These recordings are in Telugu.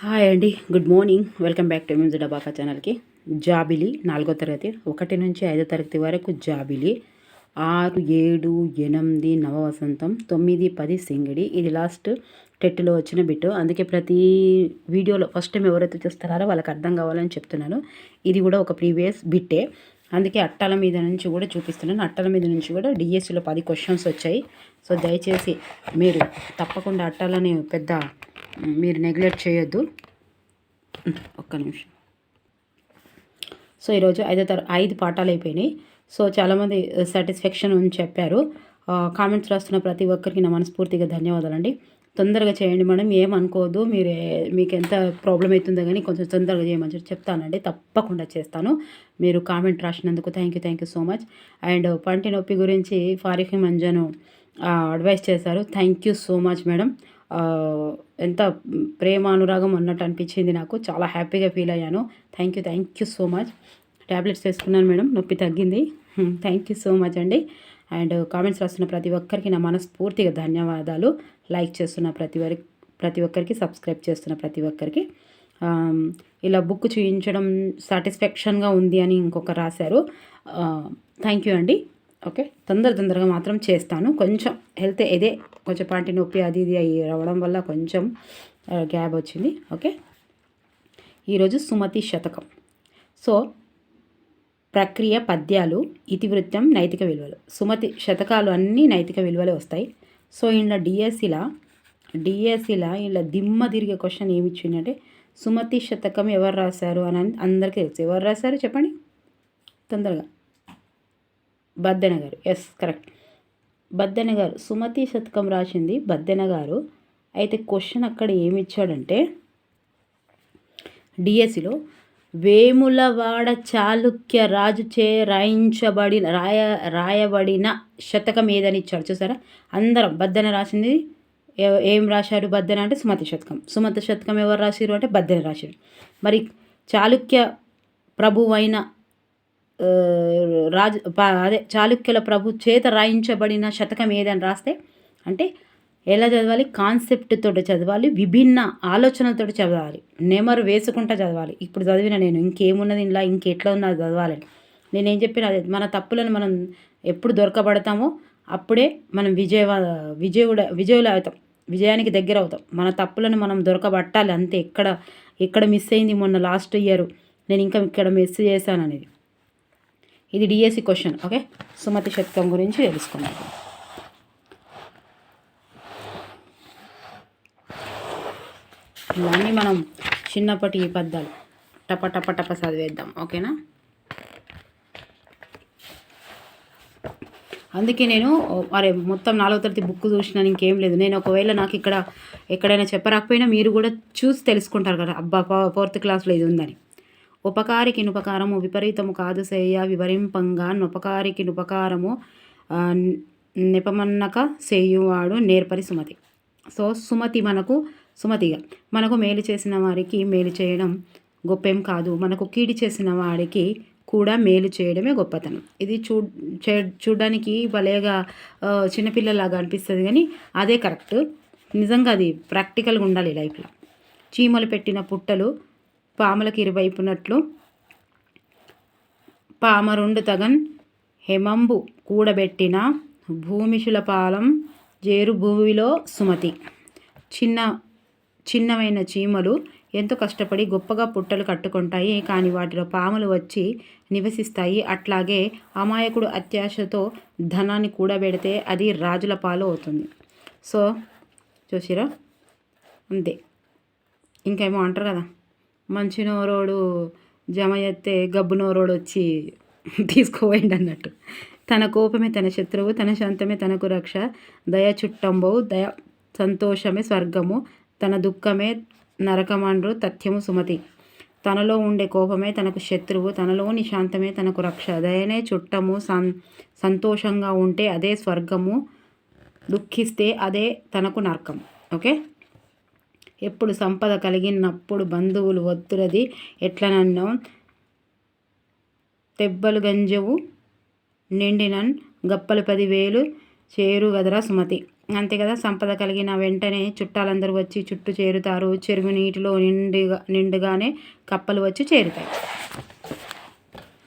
హాయ్ అండి, good morning. Welcome back to music Dabaka ఛానల్కి. జాబిలి 4వ తరగతి 1 నుంచి 5వ తరగతి వరకు జాబిలి, 6, 7, 8 నవవసంతం, 9, 10 సింగిడి. ఇది లాస్ట్ టెట్లో వచ్చిన బిట్. అందుకే ప్రతి వీడియోలో ఫస్ట్ టైం ఎవరైతే చూస్తున్నారో వాళ్ళకి అర్థం కావాలని చెప్తున్నాను. ఇది కూడా ఒక ప్రీవియస్ బిట్టే, అందుకే అట్టాల మీద నుంచి కూడా చూపిస్తున్నాను. అట్టాల మీద నుంచి కూడా డిఎస్సిలో 10 క్వశ్చన్స్ వచ్చాయి. సో దయచేసి మీరు తప్పకుండా అట్టాలని మీరు నెగ్లెక్ట్ చేయొద్దు. ఒక్క నిమిషం. సో ఈరోజు 5 పాఠాలు అయిపోయినాయి. సో చాలామంది సాటిస్ఫాక్షన్ అని చెప్పారు. కామెంట్స్ రాస్తున్న ప్రతి ఒక్కరికి నా మనస్ఫూర్తిగా ధన్యవాదాలండి. తొందరగా చేయండి మేడం, ఏమనుకోవద్దు. మీకు ఎంత ప్రాబ్లం అవుతుందో కానీ కొంచెం తొందరగా చేయమని చెప్తానండి, తప్పకుండా చేస్తాను. మీరు కామెంట్ రాసినందుకు thank you so much. And పంటి నొప్పి గురించి ఫారిహి మంజను అడ్వైస్ చేశారు. Thank you so much madam. ఎంత ప్రేమ అనురాగం అన్నట్టు అనిపించింది నాకు. చాలా హ్యాపీగా ఫీల్ అయ్యాను. Thank you so much. Tablets వేసుకున్నాను మేడం, నొప్పి తగ్గింది. థ్యాంక్ యూ సో మచ్ అండి. అండ్ కామెంట్స్ రాస్తున్న ప్రతి ఒక్కరికి నా మనస్ఫూర్తిగా ధన్యవాదాలు. లైక్ చేస్తున్న ప్రతి ఒక్కరికి, సబ్స్క్రైబ్ చేస్తున్న ప్రతి ఒక్కరికి. ఇలా బుక్ చూపించడం సాటిస్ఫాక్షన్గా ఉంది అని ఇంకొకరు రాశారు. థ్యాంక్ యూ అండి. ఓకే, తొందరగా మాత్రం చేస్తాను. కొంచెం హెల్త్ ఇదే, కొంచెం పంటి నొప్పి అది ఇది అయ్యి రావడం వల్ల కొంచెం గ్యాప్ వచ్చింది. ఓకే, ఈరోజు సుమతి శతకం. సో ప్రక్రియ, పద్యాలు, ఇతివృత్తం, నైతిక విలువలు. సుమతి శతకాలు అన్నీ నైతిక విలువలే వస్తాయి. సో ఇలా డిఎస్సిలా ఇలా దిమ్మ తిరిగే క్వశ్చన్ ఏమి ఇచ్చిందంటే, సుమతి శతకం ఎవరు రాశారు అని అందరికీ తెలుసు. ఎవరు రాశారు చెప్పండి తొందరగా. బద్దెన గారు. ఎస్, కరెక్ట్, బద్దెన గారు. సుమతి శతకం రాసింది బద్దెన గారు. అయితే క్వశ్చన్ అక్కడ ఏమి ఇచ్చాడంటే, డిఎస్సిలో వేములవాడ చాళుక్య రాజుచే రాయబడిన శతకం ఏదని ఇచ్చాడు చూసారా. అందరం బద్దెన రాసింది. ఏం రాశారు బద్దెన అంటే సుమతి శతకం. సుమతి శతకం ఎవరు రాసిరు అంటే బద్దెన రాశారు. మరి చాళుక్య ప్రభువు అయిన చాళుక్యుల ప్రభు చేత రాయించబడిన శతకం ఏదని రాస్తే అంటే ఎలా చదవాలి? కాన్సెప్ట్ తోటి చదవాలి, విభిన్న ఆలోచనలతో చదవాలి, నెమరు వేసుకుంటా చదవాలి. ఇప్పుడు చదివిన నేను ఇంకేమున్నది ఇలా, ఇంకెట్లా ఉన్నది చదవాలని నేనేం చెప్పిన అదే. మన తప్పులను మనం ఎప్పుడు దొరకబడతామో అప్పుడే మనం విజయులు అవుతాం, విజయానికి దగ్గర అవుతాం. మన తప్పులను మనం దొరకబట్టాలి అంతే. ఎక్కడ మిస్ అయింది మొన్న లాస్ట్ ఇయర్ నేను ఇంకా ఇక్కడ మిస్ చేశాను అనేది. ఇది డిఎస్సి క్వశ్చన్. ఓకే, సుమతి శతకం గురించి తెలుసుకున్నాం. ఇవన్నీ మనం చిన్నప్పటి పద్యాలు టప చదివేద్దాం. ఓకేనా? అందుకే నేను మొత్తం 4వ తరగతి బుక్ చూసినాను, ఇంకేం లేదు. నేను ఒకవేళ నాకు ఇక్కడ ఎక్కడైనా చెప్పరాకపోయినా మీరు కూడా చూసి తెలుసుకుంటారు కదా, అబ్బా 4th క్లాస్లో ఇది ఉందని. ఉపకారికి నుపకారము విపరీతము కాదు సేయ వివరింపంగా, నుపకారికి నుపకారము నిపమన్నక సేయువాడు నేర్పరి సుమతి. సో సుమతిగా మనకు మేలు చేసిన వారికి మేలు చేయడం గొప్పేం కాదు, మనకు కీడి చేసిన వాడికి కూడా మేలు చేయడమే గొప్పతనం. ఇది చూడడానికి భలేగా చిన్నపిల్లలాగా అనిపిస్తుంది, కానీ అదే కరెక్ట్. నిజంగా అది ప్రాక్టికల్గా ఉండాలి లైఫ్లో. చీమలు పెట్టిన పుట్టలు పాములకు ఇరువైపునట్లు, పామరుండు తగన్ హేమంబు కూడబెట్టిన భూమిశుల పాలం జేరు భూమిలో సుమతి. చిన్నమైన చీమలు ఎంతో కష్టపడి గొప్పగా పుట్టలు కట్టుకుంటాయి, కానీ వాటిలో పాములు వచ్చి నివసిస్తాయి. అట్లాగే అమాయకుడు అత్యాశతో ధనాన్ని కూడబెడితే అది రాజుల పాలు అవుతుంది. సో చూసిరా, అంతే. ఇంకేమో అంటారు కదా, మంచి నోరోడు జమ ఎత్తే గబ్బు నోరోడు వచ్చి తీసుకోపోయింది అన్నట్టు. తన కోపమే తన శత్రువు, తన శాంతమే తనకు రక్ష, దయ చుట్టంబవు దయ సంతోషమే స్వర్గము, తన దుఃఖమే నరకమండ్రు తథ్యము సుమతి. తనలో ఉండే కోపమే తనకు శత్రువు, తనలోని శాంతమే తనకు రక్ష, దయనే చుట్టము, సంతోషంగా ఉంటే అదే స్వర్గము, దుఃఖిస్తే అదే తనకు నరకం. ఓకే, ఎప్పుడు సంపద కలిగినప్పుడు బంధువులు ఒత్తురది ఎట్లనన్నో, తెబ్బలు గంజవు నిండినన్ గప్పలు 10,000 చేరు గదరా సుమతి. అంతే కదా. సంపద కలిగిన వెంటనే చుట్టాలందరూ వచ్చి చుట్టూ చేరుతారు. చెరువు నీటిలో నిండుగానే కప్పలు వచ్చి చేరుతాయి.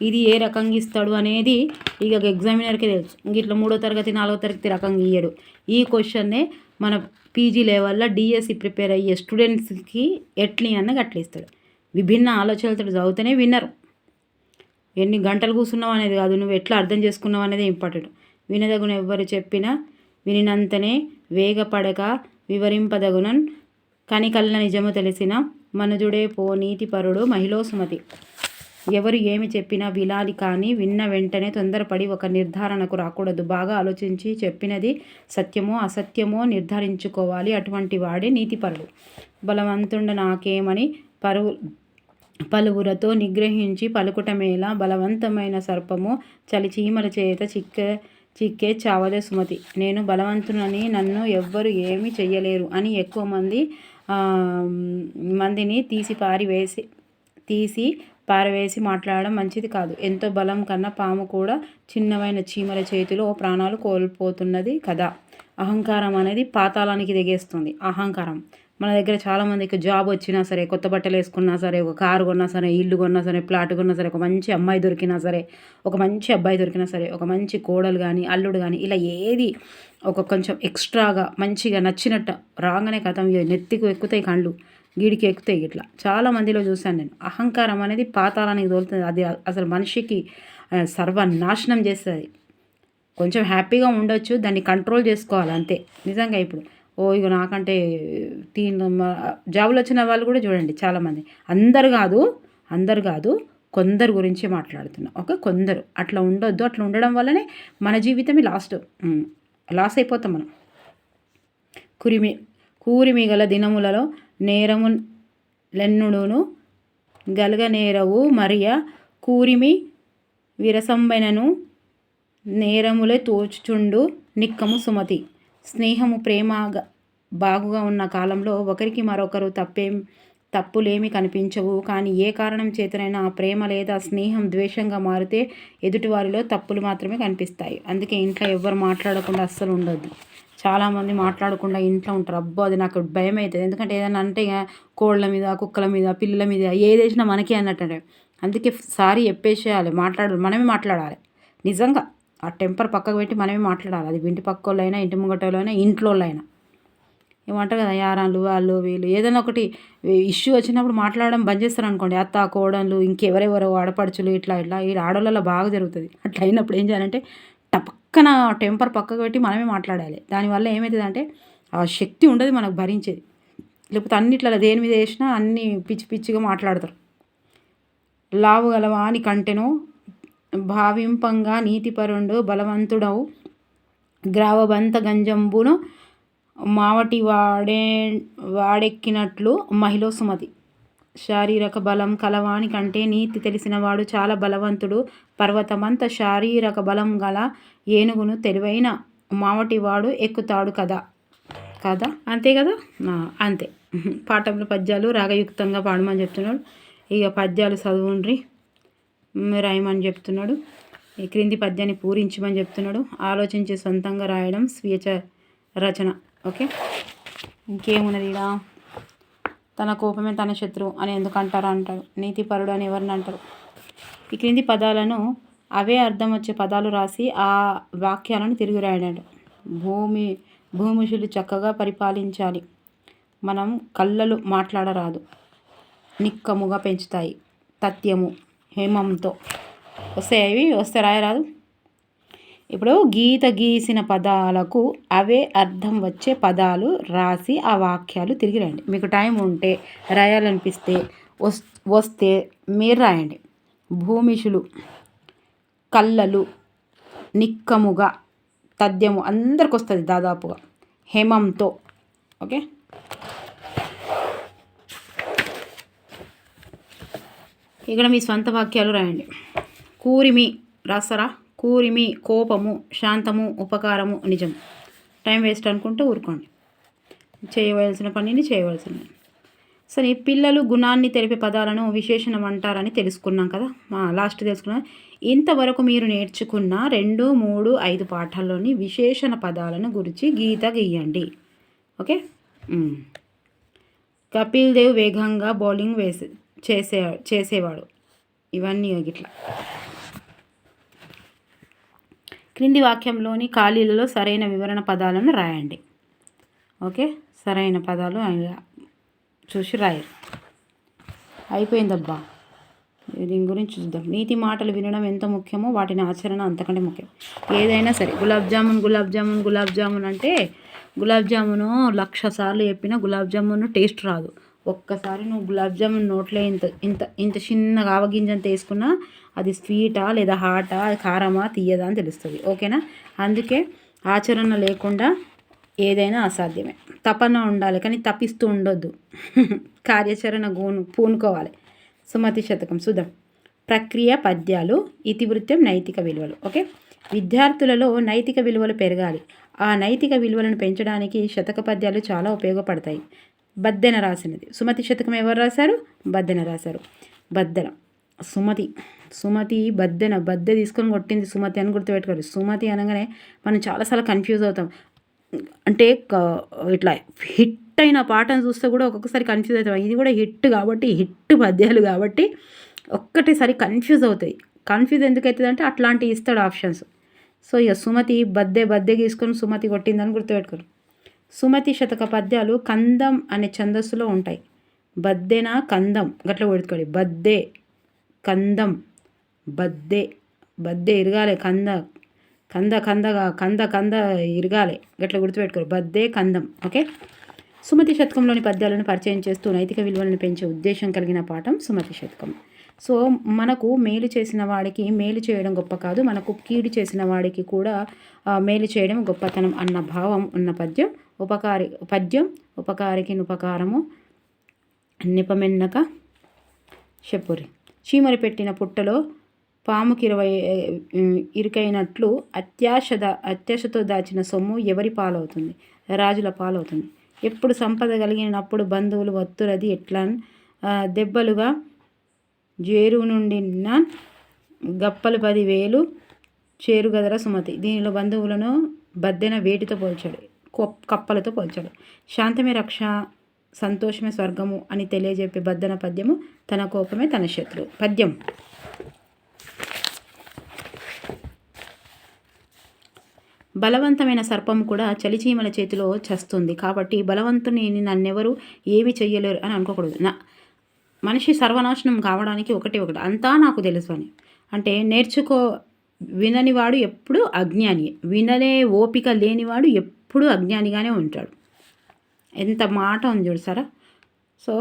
ఇది ఏ రకంగా ఇస్తాడు అనేది ఇక ఎగ్జామినర్కే తెలుసు. ఇట్లా 3వ తరగతి 4వ తరగతి రకంగా ఇయ్యడు. ఈ క్వశ్చన్నే మన పీజీ లెవెల్లో డిఎస్సి ప్రిపేర్ అయ్యే స్టూడెంట్స్కి ఎట్లీ అన్న గట్ల ఇస్తాడు. విభిన్న ఆలోచనలతో చదివితేనే విన్నరు. ఎన్ని గంటలు కూర్చున్నావు అనేది కాదు, నువ్వు ఎట్లా అర్థం చేసుకున్నావు అనేది ఇంపార్టెంట్. వినదగున ఎవ్వరు చెప్పినా వినినంతనే వేగపడక వివరింపదగునన్ కనికల్ల నిజము తెలిసిన మనుజుడే పో నీతిపరుడు మహిళో సుమతి. ఎవరు ఏమి చెప్పినా వినాలి, కానీ విన్న వెంటనే తొందరపడి ఒక నిర్ధారణకు రాకూడదు. బాగా ఆలోచించి చెప్పినది సత్యమో అసత్యమో నిర్ధారించుకోవాలి. అటువంటి వాడే నీతిపరుడు. బలవంతుండ నాకేమని పలువురతో నిగ్రహించి పలుకుటమేలా, బలవంతమైన సర్పము చలిచీమల చేత చిక్కే చావదే సుమతి. నేను బలవంతునని నన్ను ఎవ్వరు ఏమి చెయ్యలేరు అని ఎక్కువ మందిని తీసి పారవేసి మాట్లాడడం మంచిది కాదు. ఎంతో బలం కన్నా పాము కూడా చిన్నవైన చీమల చేతిలో ప్రాణాలు కోల్పోతున్నది కదా. అహంకారం అనేది పాతాళానికి దిగేస్తుంది. అహంకారం మన దగ్గర చాలామందికి జాబ్ వచ్చినా సరే, కొత్త బట్టలు వేసుకున్నా సరే, ఒక కారు కొన్నా సరే, ఇల్లు కొన్నా సరే, ప్లాట్ కొన్నా సరే, ఒక మంచి అమ్మాయి దొరికినా సరే, ఒక మంచి అబ్బాయి దొరికినా సరే, ఒక మంచి కోడలు కానీ అల్లుడు కానీ ఇలా ఏది ఒక కొంచెం ఎక్స్ట్రాగా మంచిగా నచ్చినట్టు రాగానే కథం నెత్తికి ఎక్కుతాయి, కళ్ళు గీడికి ఎక్కుతాయి. ఇట్లా చాలామందిలో చూశాను నేను. అహంకారం అనేది పాతాళానికి తోలుతుంది. అది అసలు మనిషికి సర్వనాశనం చేస్తుంది. కొంచెం హ్యాపీగా ఉండొచ్చు, దాన్ని కంట్రోల్ చేసుకోవాలి అంతే. నిజంగా ఇప్పుడు ఇక నాకంటే జాబులు వచ్చిన వాళ్ళు కూడా చూడండి చాలామంది, అందరు కాదు కొందరు గురించి మాట్లాడుతున్నా. ఓకే, కొందరు అట్లా ఉండొద్దు. అట్లా ఉండడం వల్లనే మన జీవితమే లాస్ అయిపోతాం మనం. కూరిమిగల దినములలో నేరము లెన్నుడును గలగనేరవు మరియ కూరిమి విరసంబెనను నేరములే తోచుచుండు నిక్కము సుమతి. స్నేహము ప్రేమ బాగుగా ఉన్న కాలంలో ఒకరికి మరొకరు తప్పులేమి కనిపించవు. కానీ ఏ కారణం చేతనైనా ఆ ప్రేమ లేదా స్నేహం ద్వేషంగా మారితే ఎదుటివారిలో తప్పులు మాత్రమే కనిపిస్తాయి. అందుకే ఇంట్లో ఎవ్వరు మాట్లాడకుండా అస్సలు ఉండొద్దు. చాలామంది మాట్లాడకుండా ఇంట్లో ఉంటారు. అబ్బో, అది నాకు భయం అవుతుంది. ఎందుకంటే ఏదైనా అంటే కోళ్ళ మీద, కుక్కల మీద, పిల్లల మీద ఏది వేసినా మనకే అన్నట్టు. అందుకే సారీ చెప్పేసేయాలి. మనమే మాట్లాడాలి. నిజంగా ఆ టెంపర్ పక్కకు పెట్టి మనమే మాట్లాడాలి. అది ఇంటి పక్క వాళ్ళైనా, ఇంటి ముంగటోళ్ళైనా, ఇంట్లో వాళ్ళైనా. ఏమంటారు కదా, యారాళ్ళు వాళ్ళు వీళ్ళు ఏదైనా ఒకటి ఇష్యూ వచ్చినప్పుడు మాట్లాడడం బంద్ చేస్తారు అనుకోండి. అత్త కోడళ్ళు ఇంకెవరెవరో ఆడపడుచులు ఇట్లా ఈ ఆడోళ్ళలో బాగా జరుగుతుంది. అట్లా అయినప్పుడు ఏం చేయాలంటే పక్కన టెంపర్ పక్కకు పెట్టి మనమే మాట్లాడాలి. దానివల్ల ఏమవుతుంది అంటే ఆ శక్తి ఉండదు మనకు భరించేది. లేకపోతే అన్నిట్లలో దేని మీద వేసినా అన్నీ పిచ్చిగా మాట్లాడతారు. లావు గలవా అని కంటెను భావింపంగా నీతిపరుండు బలవంతుడవు గ్రావబంత గంజంబును మావటి వాడెక్కినట్లు మహిళ సుమతి. శారీరక బలం కలవాని కంటే నీతి తెలిసినవాడు చాలా బలవంతుడు. పర్వతమంత శారీరక బలం గల ఏనుగును తెలివైన మావటివాడు ఎక్కుతాడు కదా. అంతే కదా. అంతే. పాఠంలో పద్యాలు రాగయుక్తంగా పాడమని చెప్తున్నాడు. ఇక పద్యాలు చదువుండ్రి, రాయమని చెప్తున్నాడు. ఈ క్రింది పద్యాన్ని పూరించమని చెప్తున్నాడు. ఆలోచించి సొంతంగా రాయడం స్వీయ రచన. ఓకే, ఇంకేమున్నది ఇలా. తన కోపమే తన శత్రువు అని ఎందుకు అంటారా అంటాడు. నీతిపరుడు అని ఎవరిని అంటారు. ఈ క్రింది పదాలను అవే అర్థం వచ్చే పదాలు రాసి ఆ వాక్యాలను తిరిగి రాయడాడు. భూమిషులు చక్కగా పరిపాలించాలి. మనం కళ్ళలు మాట్లాడరాదు. నిక్కముగా పెంచుతాయి. తథ్యము హేమంతో వస్తే రాయరాదు. ఇప్పుడు గీసిన పదాలకు అవే అర్థం వచ్చే పదాలు రాసి ఆ వాక్యాలు తిరిగి రాయండి. మీకు టైం ఉంటే రాయాలనిపిస్తే వస్తే మీరు రాయండి. భూమిషులు, కళ్ళలు, నిక్కముగా, తథ్యము అందరికి వస్తుంది దాదాపుగా. హేమంతో. ఓకే, ఇక్కడ మీ స్వంత వాక్యాలు రాయండి. కూరిమి రాస్తారా? కూరిమి కోపము, శాంతము, ఉపకారము, నిజం. టైం వేస్ట్ అనుకుంటే ఊరుకోండి. చేయవలసిన పనిని చేయవలసిన. సరే, పిల్లలు గుణాన్ని తెలిపే పదాలను విశేషణం అంటారని తెలుసుకున్నాం కదా. లాస్ట్ తెలుసుకున్నాం. ఇంతవరకు మీరు నేర్చుకున్న 2, 3, 5 పాఠాల్లోని విశేషణ పదాలను గురించి గీత గీయండి. ఓకే. కపిల్ దేవ్ వేగంగా బౌలింగ్ చేసేవాడు. ఇవన్నీ ఇట్లా క్రింది వాక్యంలోని ఖాళీలలో సరైన వివరణ పదాలను రాయండి. ఓకే, సరైన పదాలు చూసి రాయరు. అయిపోయిందబ్బా. దీని గురించి చూద్దాం. నీతి మాటలు వినడం ఎంత ముఖ్యమో వాటిని ఆచరణ అంతకంటే ముఖ్యం. ఏదైనా సరే, గులాబ్ జామున్ అంటే గులాబ్ జామును 1,00,000 సార్లు చెప్పినా గులాబ్ జామున్ టేస్ట్ రాదు. ఒక్కసారి నువ్వు గులాబ్ జామున్ నోట్లో ఇంత ఇంత ఇంత చిన్నగా ఆవగింజంత వేసుకున్నా అది స్వీటా లేదా హాటా, కారమా తీయదా అని తెలుస్తుంది. ఓకేనా. అందుకే ఆచరణ లేకుండా ఏదైనా అసాధ్యమే. తపన ఉండాలి కానీ తప్పిస్తూ ఉండొద్దు. కార్యాచరణ పూనుకోవాలి. సుమతి శతకం చూద్దాం. ప్రక్రియ పద్యాలు, ఇతివృత్తం, నైతిక విలువలు. ఓకే. విద్యార్థులలో నైతిక విలువలు పెరగాలి. ఆ నైతిక విలువలను పెంచడానికి శతక పద్యాలు చాలా ఉపయోగపడతాయి. బద్దెన రాసినది. సుమతి శతకం ఎవరు రాశారు? బద్దెన రాశారు. బద్దెన సుమతి బద్దె తీసుకొని కొట్టింది సుమతి అని గుర్తుపెట్టుకోవాలి. సుమతి అనగానే మనం చాలాసార్లు కన్ఫ్యూజ్ అవుతాం. అంటే ఇట్లా హిట్ అయిన పాటను చూస్తే కూడా ఒక్కొక్కసారి కన్ఫ్యూజ్ అవుతాం. ఇది కూడా హిట్ కాబట్టి, హిట్ పద్యాలు కాబట్టి ఒక్కటేసారి కన్ఫ్యూజ్ అవుతాయి. కన్ఫ్యూజ్ ఎందుకు అవుతుంది అంటే అట్లాంటివి ఇస్తాడు ఆప్షన్స్. సో ఇక సుమతి బద్దె గీసుకొని సుమతి కొట్టిందని గుర్తుపెట్టుకోరు. సుమతి శతక పద్యాలు కందం అనే ఛందస్సులో ఉంటాయి. బద్దెన కందం గట్ల పెట్టుకోండి. బద్దె కందం, బద్దె ఇరగాలి, కంద ఇరగాలి, గట్ల గుర్తుపెట్టుకోరు. బద్దే కందం. ఓకే. సుమతి శతకంలోని పద్యాలను పరిచయం చేస్తూ నైతిక విలువలను పెంచే ఉద్దేశం కలిగిన పాఠం సుమతి శతకం. సో మనకు మేలు చేసిన వాడికి మేలు చేయడం గొప్ప కాదు, మనకు కీడు చేసిన వాడికి కూడా మేలు చేయడం గొప్పతనం అన్న భావం ఉన్న పద్యం ఉపకారికి ఉపకారము నిపమెన్నక చెప్పురి. చీమరి పెట్టిన పుట్టలో పాముకి ఇరుకైనట్లు అత్యాశతో దాచిన సొమ్ము ఎవరి పాలవుతుంది? రాజుల పాలవుతుంది. ఎప్పుడు సంపద కలిగినప్పుడు బంధువులు వత్తురది ఎట్లా దెబ్బలుగా జేరు నుండిన గప్పలు 10,000 చేరుగదర సుమతి. దీనిలో బంధువులను బద్దెన వేటితో పోల్చాడు? కప్పలతో పోల్చాడు. శాంతమే రక్ష, సంతోషమే స్వర్గము అని తెలియజెప్పే బద్దెన పద్యము తన కోపమే తన శత్రువు. పద్యం. బలవంతమైన సర్పం కూడా చలిచీమల చేతిలో చస్తుంది. కాబట్టి బలవంతుని నన్నెవరు ఏమి చెయ్యలేరు అని అనుకోకూడదు. మనిషి సర్వనాశనం కావడానికి ఒకటి అంతా నాకు తెలుసు అని అంటే విననివాడు ఎప్పుడు అజ్ఞాని, వినలే ఓపిక లేనివాడు ఎప్పుడు అజ్ఞానిగానే ఉంటాడు. ఎంత మాట ఉంది చూసారా. సో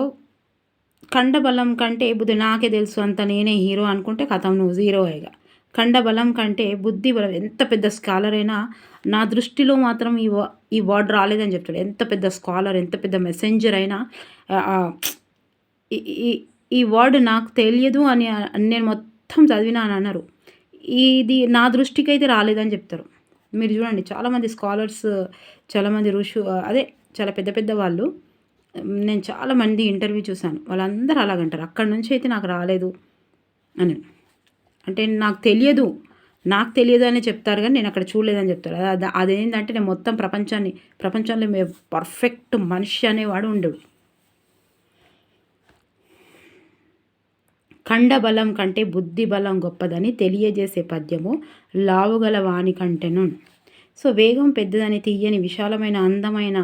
కండబలం కంటే బుద్ధి, నాకే తెలుసు అంత నేనే హీరో అనుకుంటే కథం నువ్వు జీరో అయ్యగా. కండబలం కంటే బుద్ధి బలం. ఎంత పెద్ద స్కాలర్ అయినా నా దృష్టిలో మాత్రం ఈ వర్డ్ రాలేదని చెప్తాడు. ఎంత పెద్ద స్కాలర్, ఎంత పెద్ద మెసెంజర్ అయినా ఈ వర్డ్ నాకు తెలియదు అని నేను మొత్తం చదివినా అని అన్నారు. ఇది నా దృష్టికి అయితే రాలేదని చెప్తారు. మీరు చూడండి, చాలామంది స్కాలర్స్, చాలామంది చాలా పెద్ద వాళ్ళు, నేను చాలామంది ఇంటర్వ్యూ చూశాను, వాళ్ళందరూ అలాగంటారు. అక్కడి నుంచి అయితే నాకు రాలేదు అని అంటే నాకు తెలియదు అని చెప్తారు, కానీ నేను అక్కడ చూడలేదని చెప్తారు. అదేంటంటే నేను మొత్తం ప్రపంచంలో పర్ఫెక్ట్ మనిషి అనేవాడు ఉండడు. కండబలం కంటే బుద్ధి బలం గొప్పదని తెలియజేసే పద్యము లావుగల వాణి కంటెను. సో వేగం పెద్దదని, తీయని, విశాలమైన, అందమైన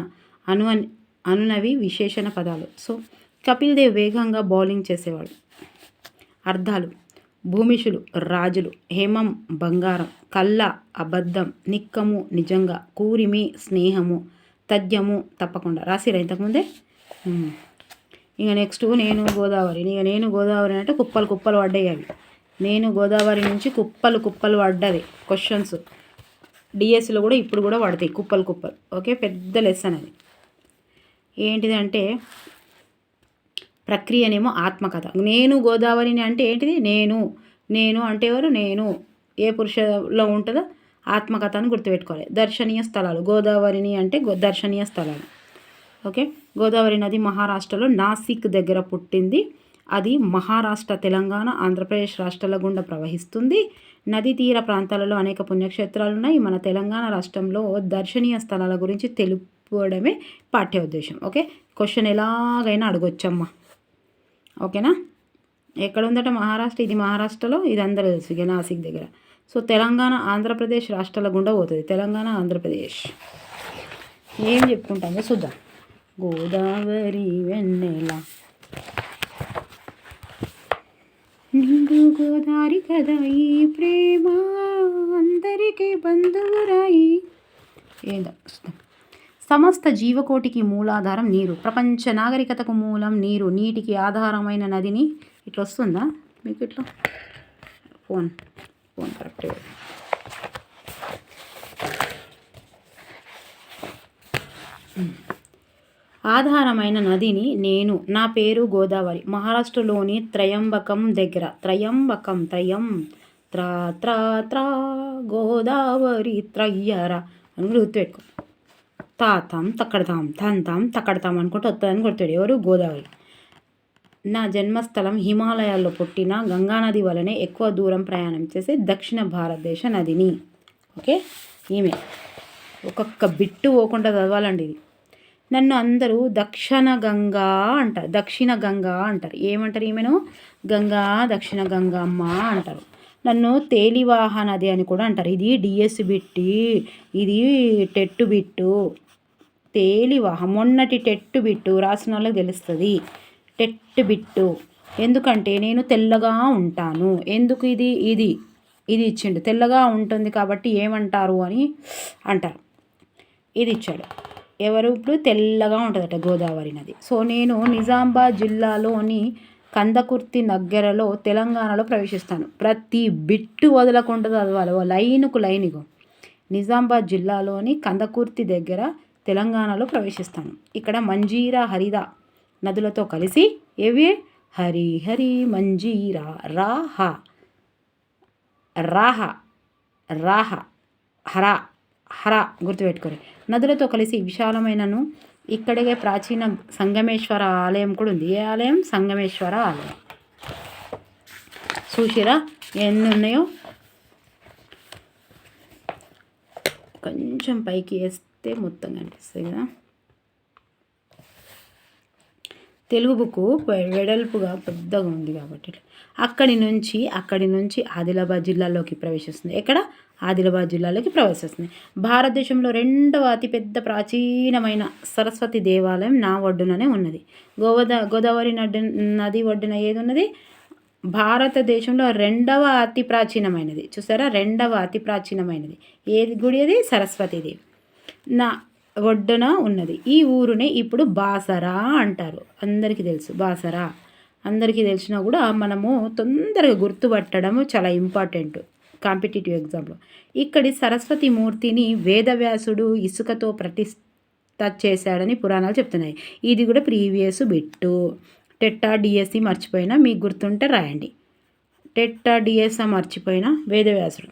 అనునవి విశేషణ పదాలు. సో కపిల్ దేవ్ వేగంగా బౌలింగ్ చేసేవాడు. అర్థాలు: భూమిషులు రాజులు, హేమం బంగారం, కళ్ళ అబద్ధం, నిక్కము నిజంగా, కూరిమి స్నేహము, తథ్యము తప్పకుండా. రాసిరా ఇంతకుముందే. ఇక నెక్స్ట్ నేను గోదావరి అంటే కుప్పలు పడ్డాయి అవి. నేను గోదావరి నుంచి కుప్పలు పడ్డది క్వశ్చన్స్. డిఎస్సిలో కూడా ఇప్పుడు కూడా పడతాయి కుప్పలు. ఓకే, పెద్ద లెసన్ అది. ఏంటిదంటే ప్రక్రియనేమో ఆత్మకథ. నేను గోదావరిని అంటే ఏంటిది? నేను అంటే ఎవరు? నేను ఏ పురుషలో ఉంటుందో ఆత్మకథ అని గుర్తుపెట్టుకోవాలి. దర్శనీయ స్థలాలు, గోదావరిని అంటే దర్శనీయ స్థలాలు. ఓకే. గోదావరి నది మహారాష్ట్రలో నాసిక్ దగ్గర పుట్టింది. అది మహారాష్ట్ర, తెలంగాణ, ఆంధ్రప్రదేశ్ రాష్ట్రాల గుండా ప్రవహిస్తుంది. నదీ తీర ప్రాంతాలలో అనేక పుణ్యక్షేత్రాలు ఉన్నాయి. మన తెలంగాణ రాష్ట్రంలో దర్శనీయ స్థలాల గురించి తెలుపడమే పాఠ్య ఉద్దేశం. ఓకే. క్వశ్చన్ ఎలాగైనా అడగొచ్చమ్మా. ఓకేనా. ఎక్కడ ఉందట మహారాష్ట్ర? ఇది మహారాష్ట్రలో, ఇది అందరూ తెలుసు ఇక నాసిక్ దగ్గర. సో తెలంగాణ, ఆంధ్రప్రదేశ్ రాష్ట్రాల గుండా పోతుంది. తెలంగాణ, ఆంధ్రప్రదేశ్ ఏం చెప్పుకుంటామో చూద్దాం. గోదావరి వెన్నెల నిండు గోదావరి కదా ఈ ప్రేమ అందరికీ బంధువురాయి. ఏందో సమస్త జీవకోటికి మూలాధారం నీరు. ప్రపంచ నాగరికతకు మూలం నీరు. నీటికి ఆధారమైన నదిని ఇట్లా వస్తుందా మీకు? ఇట్లా ఫోన్ కరెక్ట్. ఆధారమైన నదిని నేను. నా పేరు గోదావరి. మహారాష్ట్రలోని త్రయంబకం దగ్గర. త్రయంబకం త్రా గోదావరి త్రయ్యరా అని గుర్తుపెట్టుకో. తాతాం తక్కడతాం తంతాం తక్కడతాం అనుకుంటూ వస్తుందని గుర్తుపెట్టు. ఎవరు? గోదావరి. నా జన్మస్థలం హిమాలయాల్లో పుట్టిన గంగానది వలనే ఎక్కువ దూరం ప్రయాణం చేసే దక్షిణ భారతదేశ నదిని. ఓకే. ఈమె ఒక్కొక్క బిట్టు పోకుండా చదవాలండి ఇది. నన్ను అందరూ దక్షిణ గంగా అంటారు. ఏమంటారు ఈమెను? గంగా, దక్షిణ గంగమ్మ అంటారు. నన్ను తేలివాహ నది అని కూడా అంటారు. ఇది డిఎస్ బిట్టి, ఇది టెట్టు బిట్టు. తేలివాహ మొన్నటి టెట్టు బిట్టు రాసిన వాళ్ళకి తెలుస్తుంది. TET bit. ఎందుకంటే నేను తెల్లగా ఉంటాను. ఎందుకు? ఇది ఇచ్చిండు. తెల్లగా ఉంటుంది కాబట్టి ఏమంటారు అని అంటారు. ఇది ఇచ్చాడు. ఎవరు? ఇప్పుడు తెల్లగా ఉంటుందట గోదావరి నది. సో నేను నిజామాబాద్ జిల్లాలోని కందకుర్తి దగ్గరలో తెలంగాణలో ప్రవేశిస్తాను. ప్రతి బిట్టు వదలకుండా చదవాలి. లైనుకు లైనుకు. నిజామాబాద్ జిల్లాలోని కందకుర్తి దగ్గర తెలంగాణలో ప్రవేశిస్తాను. ఇక్కడ మంజీరా, హరిదా నదులతో కలిసి ఏవి? హరి మంజీరా, రాహ హరా గుర్తుపెట్టుకోరు. నదులతో కలిసి విశాలమైనను ఇక్కడే ప్రాచీన సంగమేశ్వర ఆలయం కూడా ఉంది. ఏ ఆలయం? సంగమేశ్వర ఆలయం. చూసిరా ఎన్ని ఉన్నాయో. కొంచెం పైకి వేస్తే మొత్తం కనిపిస్తుంది కదా. తెలుగు బుక్ వెడల్పుగా పెద్దగా ఉంది కాబట్టి అక్కడి నుంచి ఆదిలాబాద్ జిల్లాలోకి ప్రవేశిస్తుంది. ఎక్కడ? ఆదిలాబాద్ జిల్లాలోకి ప్రవేశిస్తుంది. భారతదేశంలో రెండవ అతిపెద్ద ప్రాచీనమైన సరస్వతి దేవాలయం నా ఒడ్డుననే ఉన్నది. గోదావరి నది ఒడ్డున ఏది ఉన్నది? భారతదేశంలో రెండవ అతి ప్రాచీనమైనది. చూసారా? రెండవ అతి ప్రాచీనమైనది ఏది గుడి? అది సరస్వతీదేవి నా ఒడ్డున ఉన్నది. ఈ ఊరునే ఇప్పుడు బాసరా అంటారు. అందరికీ తెలుసు బాసరా. అందరికీ తెలిసినా కూడా మనము తొందరగా గుర్తుపట్టడం చాలా ఇంపార్టెంట్ కాంపిటేటివ్ ఎగ్జామ్లో. ఇక్కడి సరస్వతి మూర్తిని వేదవ్యాసుడు ఇసుకతో ప్రతిష్ఠ చేశాడని పురాణాలు చెప్తున్నాయి. ఇది కూడా ప్రీవియస్ బిట్టు. టెట్టా డిఎస్సి మర్చిపోయినా, మీకు గుర్తుంటే రాయండి. టెట్టా డిఎస్సి మర్చిపోయినా వేదవ్యాసుడు.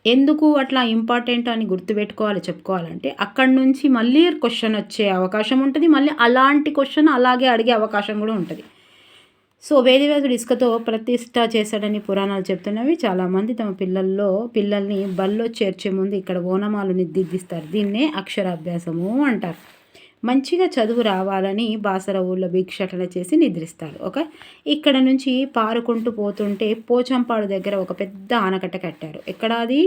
ఎందుకు అట్లా ఇంపార్టెంట్ అని గుర్తుపెట్టుకోవాలి చెప్పుకోవాలంటే అక్కడి నుంచి మళ్ళీ క్వశ్చన్ వచ్చే అవకాశం ఉంటుంది. మళ్ళీ అలాంటి క్వశ్చన్ అలాగే అడిగే అవకాశం కూడా ఉంటుంది. సో వేదవ్యాసుడు ఇసుకతో ప్రతిష్ఠ చేశాడని పురాణాలు చెప్తున్నవి. చాలామంది తమ పిల్లల్ని బల్లో చేర్చే ముందు ఇక్కడ ఓనమాలు దిద్దిస్తారు. దీన్నే అక్షరాభ్యాసము అంటారు. మంచిగా చదువు రావాలని బాసర ఊళ్ళో భిక్షాటన చేసి నిద్రిస్తారు. ఓకే. ఇక్కడ నుంచి పారుకుంటూ పోతుంటే పోచంపాడు దగ్గర ఒక పెద్ద ఆనకట్ట కట్టారు. ఎక్కడ? అది